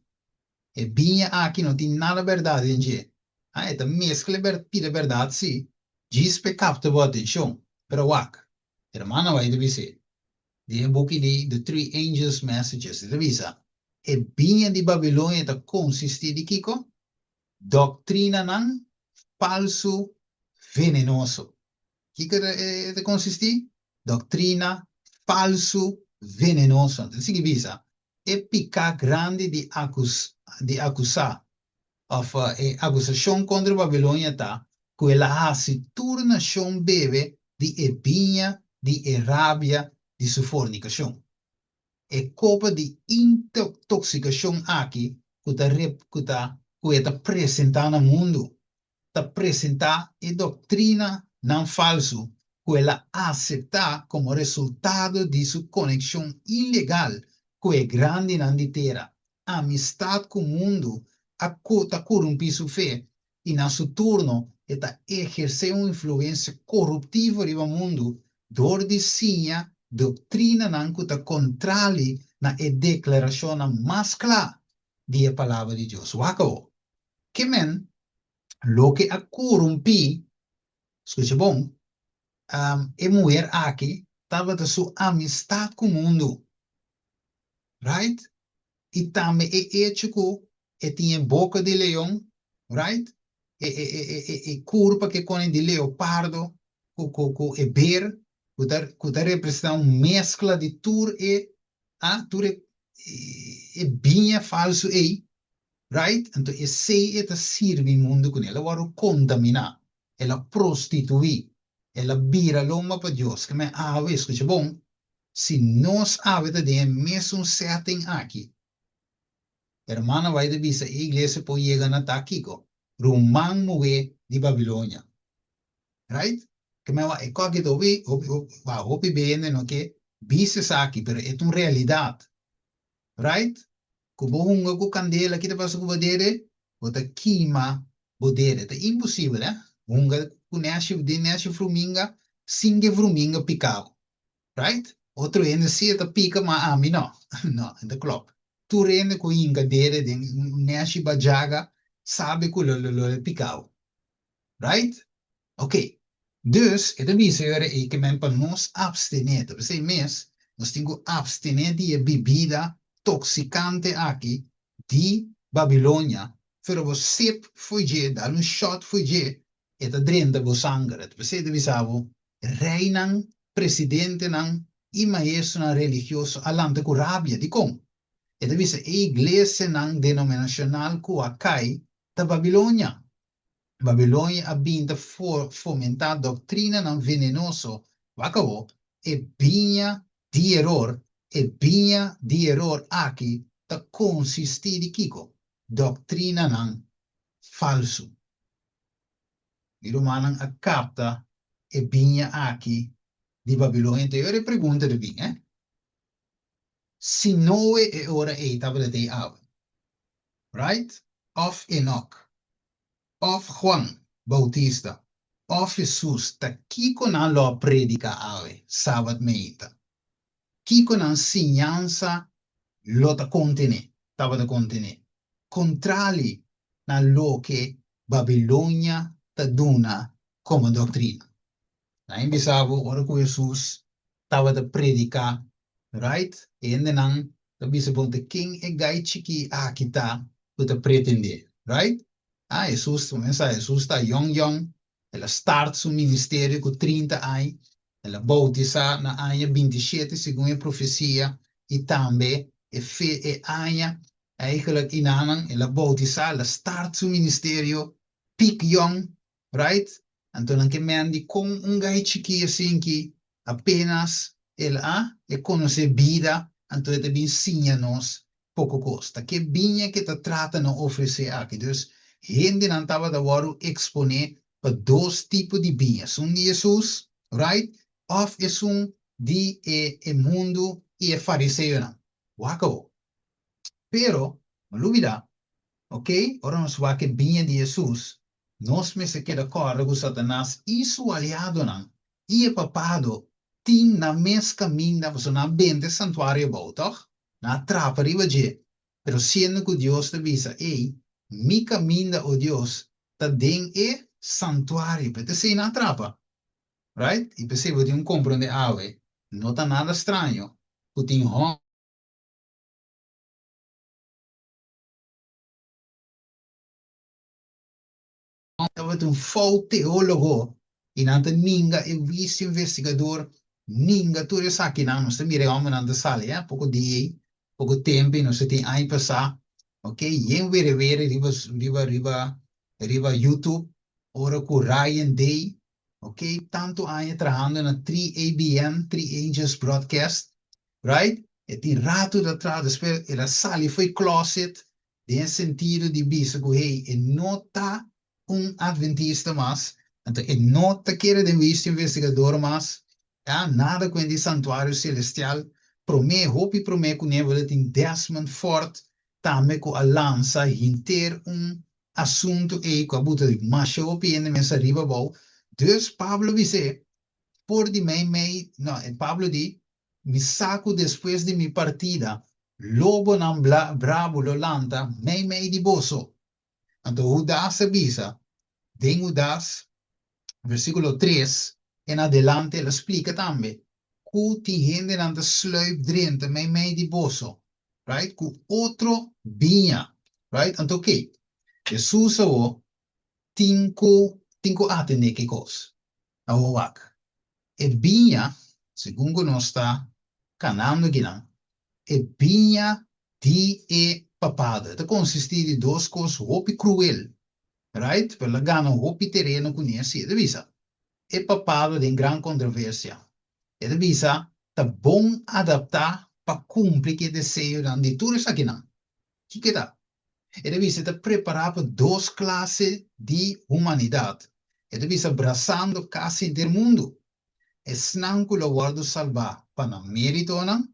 E bem aqui não tem nada verdade em dia. É a mescla de verdade, sim. Diz que capta a atenção. Pero o hermana vai dizer. De boek die The Three Angels Messages, revisa. E binha de Babilônia ta consiste de Kiko? Doctrina nan falso venenoso. Kiko te consiste? Doctrina falso venenoso. Então, se visa. E pica grande de acusar. Of acusação contra Babilônia ta. Que ela se turna chão bebe de ebinha, de rabia, de sua fornicação. É culpa de intoxicação aqui que está apresentando no mundo. Está apresentar a doutrina não falso que ela aceita como resultado de sua conexão ilegal que é grande na terra. Amistade com o mundo está corrompindo sua fé e, na seu turno, está exercendo uma influência corruptiva no mundo, dor de sinha doutrina não está contrária na declaração mais clara da palavra de Deus. Wacao. Que men, lo que a corrompi, escute bom, é mulher aqui, estava da sua amistade com o mundo, right? E também é ético, e tinha boca de leão, right? E curva que com de leopardo, é bear, que representa uma mescla de tur e e binha falso aí, right? Então, e sei eta sirve mundo com ela, ela contaminar, ela prostituir, ela vira loma para Deus, que me ave, escuta bom, se nós ave de mesmo certo aqui, hermana vai de visa, a igreja pode chegar na taquico, rumang muwe de Babilônia, right? Que me va, e qualquer dobi, va, hopi bene, no que, visa aqui, pero é uma realidade, right? Kubo hunga ku candela kita passa ku bodere, bota queima bodere. É impossível, né? Hunga ku nesce fruminga, singe fruminga picao, right? Outro ene se ta pica ma ami no. No, é klopt. Tu rende ku inga dere de nesce bajaga, sabe ku lo picao, right? Ok. Dus, het is weer que men para nos abstener. Então, você mês, nós temos que abstener de bebida toxicante aqui de Babilônia. Pero você foi je, dar shot foi je, e tá drenda bo sangue. Você deve saber, rei não, presidente não, e maestro não religioso, alante com rabia, de como? E deve ser, a igreja não denominacional com a cai da Babilônia. Babilônia abinda fomentar doutrina não venenoso, vacavo, e binha de error, aqui, ta consistir de kiko, doutrina não falso. E romanan a capta e binha aqui de Babilônia. Então, eu pergunto de binha, se não é ora e tabela de ave, right? Of Enoch, of Juan Bautista, of Jesus, ta kiko na lo predica ave, sabat meita. Kiko na ensinanza lo ta contene, tava da contene. Contrali na lo che Babilonia ta duna come dottrina. Na imbisavo, ora ku Jesus tava da predica, right? E ende nang, ta bisabon de king e gai chiki a kita, puta pretende, right? Ah, Jesus, começa, Jesus está young, ela start seu ministério com 30 anos, ela bautiza na ano 27, segundo a profecia, e também é ano, eigenlijk inanan, ela bautiza, ela start seu ministério, peak young, right? Então, que mendi com gai chiquinho assim que apenas ela é conhecer vida, então ele ensina-nos pouco custa. Que vinha que te trata de oferecer aqui. Dus, gente não estava da hora exponer para dois tipos de vinhas. De Jesus, right? Of é de mundo e fariseu. Wako. Pero, malubida, ok? Ora nos va que vinha de Jesus, nós me se queda claro que Satanás e seu aliado não, e papado, tem na mes caminho, você não vende santuário bom, toch? Na trapa riba je. Pero sendo que Deus te visa, ei, mi caminho o Deus, ta den e santuário, pete se na trapa, right? E percebe de compreende ave, não tá nada estranho, que tem estava um falso teólogo e não ninguém é vice investigador ninguém tu já que não se mira homem não sale pouco dia pouco tempo não se tem aí passar ok e ver riba YouTube ora com Ryan Day ok tanto aí trabalhando na 3ABN 3 Angels Broadcast right e tem rato da trás depois ela sale foi closet tem sentido de bisa que hey e nota adventista mas então e nota que era de visto investigador mas nada com esse santuário celestial promê hope promê que neve tem Desmond Ford também com a lança inter assunto e com a buta de macho hope e nessa riba bom dus Pablo disse por de mei não Pablo di me saco depois de minha partida lobo não bravo lo lanta mei di boso então o da avisa de Judas, versículo 3 en adelante, lo explica también. Ku ti gente aan de sluip drente, mij die boso. Right? Ku otro vinha. Right? Anto que? Jesus o tinko atende que cos. Awo wak. E vinha, segundo nos está canando aqui, e binha di e papado. Ito consiste de duas coisas hopi cruel, right? Per la gana hopi terreno conhece, e visa. E papado de gran controversia. E visa, tá bom adaptar para cumprir que desejo de tudo isso aqui não. Que tá? E visa tá preparar para duas classes de humanidade. E visa abraçando quase do mundo. E snanco lo guardo salvar para mérito não,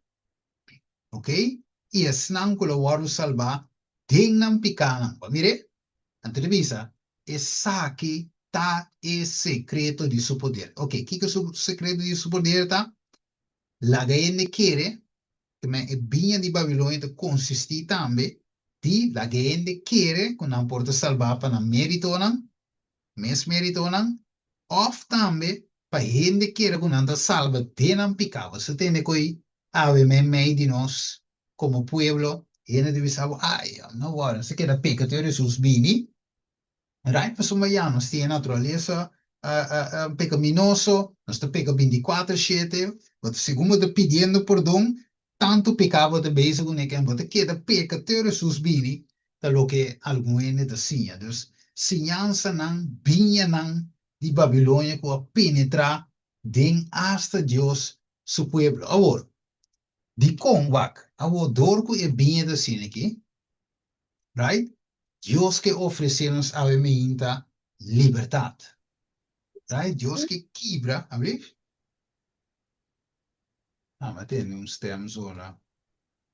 ok? E snanco lo guardo salvar dengnam picanam. Mire, entrevista, e saque tá e secreto de seu poder. Ok, que é o segredo de seu poder tá? La gente quer, que me é binha de Babilônia consistir também de la gente quer que não pode salvar para mérito não, mes mérito não, of também para gente quer que não salva de não picar. Você tem que ave me meio de nós como pueblo, gente deve saber, ai, não agora, se quer pecador Jesus bini, right? Mas somos tem a natureza pecaminoso, nós peca 24/7, mas segundo te pedindo perdão, tanto pecado de vez com que você queda peca teore sus bini, da lo que algum ene da sinha. Dus, sinhança não, binha não, de Babilônia que a penetrar den hasta Deus, su pueblo. Agora, de com wak, agora dorco e binha da sinha aqui, right? Deus que oferecemos a minha liberdade. Right? Deus que quebra, abrir? Ah, mas tem uns termos ora.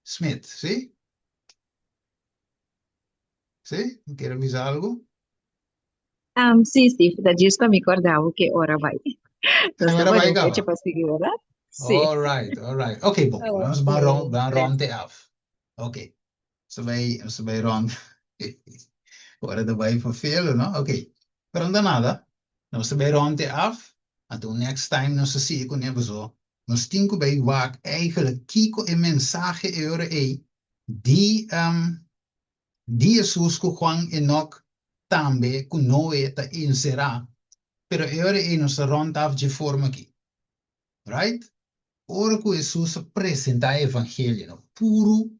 Smith, sim? Sim? Quer avisar algo? Sì, sì, da giusto mi ricordavo che ora vai. Lo Agora stavo vai dopo, ci acabar. posso dire, ¿verdad? Sì. All right, all right. Ok, bom. Vamos Ok, van grazie. rond af. Ok. Ze bij rond. Agora de vai vervelen, no? Ok. Pero não nada. Nós bij rond af. En toen next time nós zie ik hebben zo. Nós tinko bij waak eigenlijk kiko en mensage eure die die Jesus que Juan Enoch também que Noé está inserá. Pero eure nos rond af de forma aqui. Right? Ora que Jesus apresenta o evangelho no? Puro,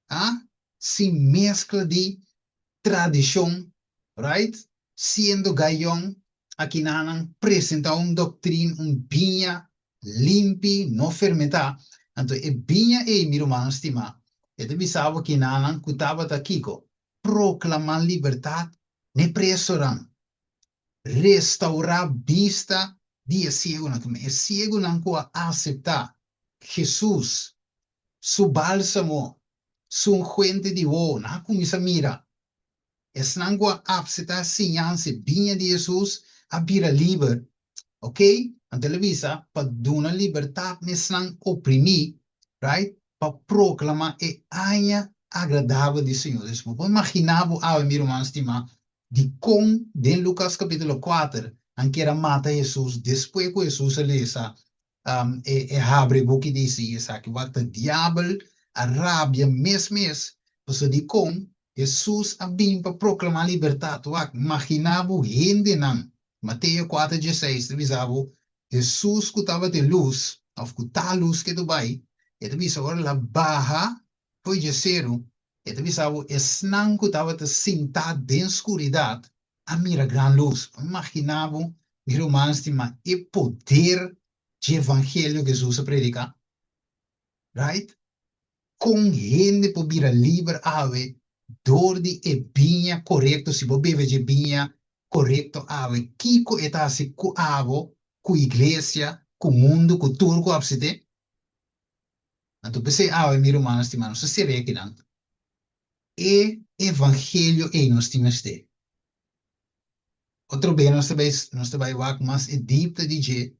ah? Sem mescla de tradição, right? Sendo gaião, aqui nanang apresenta doutrina, binha limpi, não fermentar. Então, e binha e meu irmão estima. E deve saber que nanang kutaba ta kiko, proclamar liberdade, ne presoran, restaurar vista, dia cego na que é cego não pode aceitar Jesus, su bálsamo, su fuente de voz, na kumisa mira. Es nangua abseta sinyanse binha de Jesus a bira liber, ok? A televisa para dar liberdade nesnang oprimir, right? Para proclamar e anha agradável de Senhor. Então, imaginava a meu irmão estima de com de Lucas capítulo 4, em que era mata Jesus, depois que Jesus lesa abre o que diz isso, que o diabo, a rábia, mes, você de com Jesus a vir para proclamar liberdade. Imaginava gente não. Mateus 4:16, avisava Jesus que estava de luz, ou que está a luz que tu vai, e tu visa agora la barra, foi de zero, e tu visa o esnan que estava de sentar de escuridade, a mira gran luz. Imaginava, mi romans, e poder de evangelho que Jesus predica, right? Com gente por vir livre ave, dor de e binha correto, se você bebe de binha correto ave, kiko eta se ku avo, ku igreja, ku mundo, ku turco abside. Então, você ave mi romano estimado, se será que não. E evangelho e nós temos de. Outro bem, nós vai wak mas e diepte de je,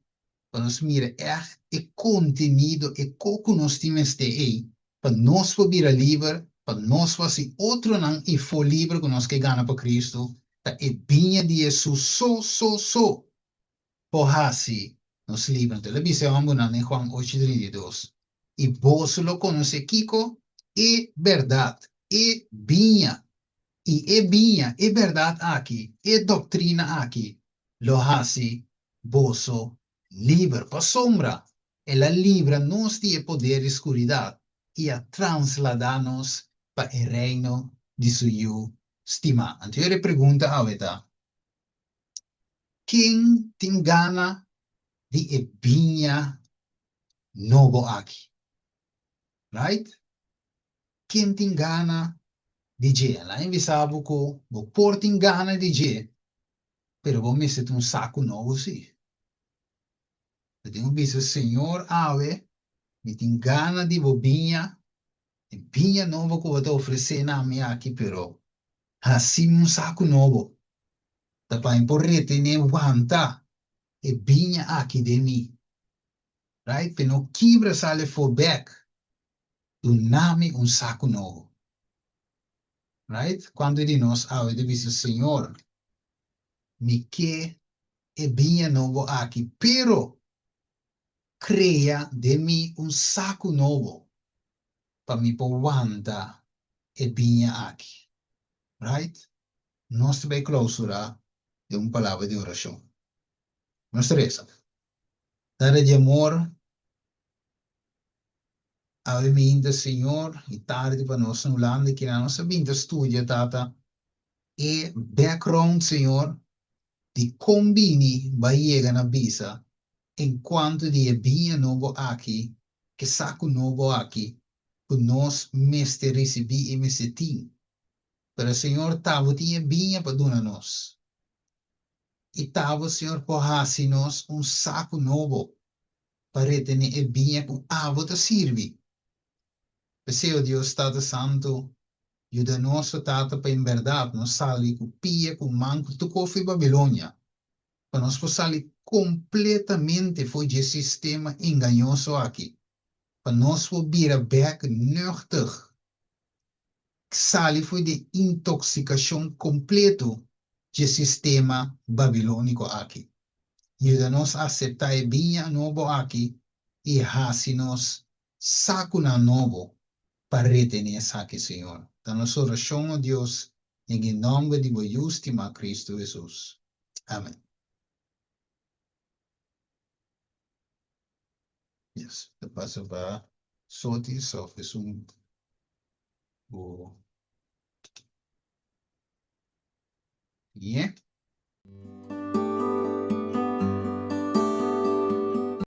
para nós mira echt e contenido e coco nós temos de para nós vir livre, para nós fazer outro não e for livre com nós que ganha para Cristo, tá e vinha de Jesus por assim nos livros. Então, ele diz em Juan 8:32. E vos lo conoce Kiko, e verdade, e vinha, e verdade aqui, e doutrina aqui, lo hace vosso livre, para sombra, ela livra nos de poder e escuridade, y a trasladarnos para el reino de su hijo estimado. Entonces yo le pregunto ahorita, ¿quién tiene ganas de viña novo aquí? Right? ¿Quién tiene ganas de ir? La invisaba que vos por tiene ganas de ir, pero vos me un saco nuevo, sí. Eu tenho visto, Senhor, ave, me tem gana de bobinha, e vinha novo que eu vou oferecer na minha aqui, pero assim um saco novo. Da para imporrete nem aguenta, e vinha aqui de mim. Right? Pero quebra sale for back, do nome um saco novo. Right? Quando ele nos ave, de visto, Senhor, me que e vinha novo aqui, pero crea de mim um saco novo, para me aguentar e vinha aqui. Right? Nós vai clausura de uma palavra de oração. Nós três. Dare de amor, a vinda, Senhor, e tarde para nós no lado que a nossa vinda estudia, tata, e background, Senhor, de combine vai chegar na bisa, enquanto de vinha novo aqui, que saco novo aqui, que nós mestre recebi e me setim. Para Senhor, tavo tinha vinha para donar nós. E tavo, Senhor, porrasse-nos um saco novo, para retener e vinha com água te sirvi. Peseo Deus, Tata Santo, ajuda nosso Tata para em verdade nós sair com pia, com manco, tu cofi Babilônia. Para nós sair completamente foi de sistema enganoso aqui. Para nós vir back nuchter. Sali foi de intoxicação completo de sistema babilônico aqui. Ajuda-nos a aceitar e vinha novo aqui e raci-nos saco na novo para retener aqui, Senhor. Da nossa oração, ó Deus, em nome de meu estimado Cristo Jesus. Amém. Yes, eu passo para Soti, só fez o... Yeah.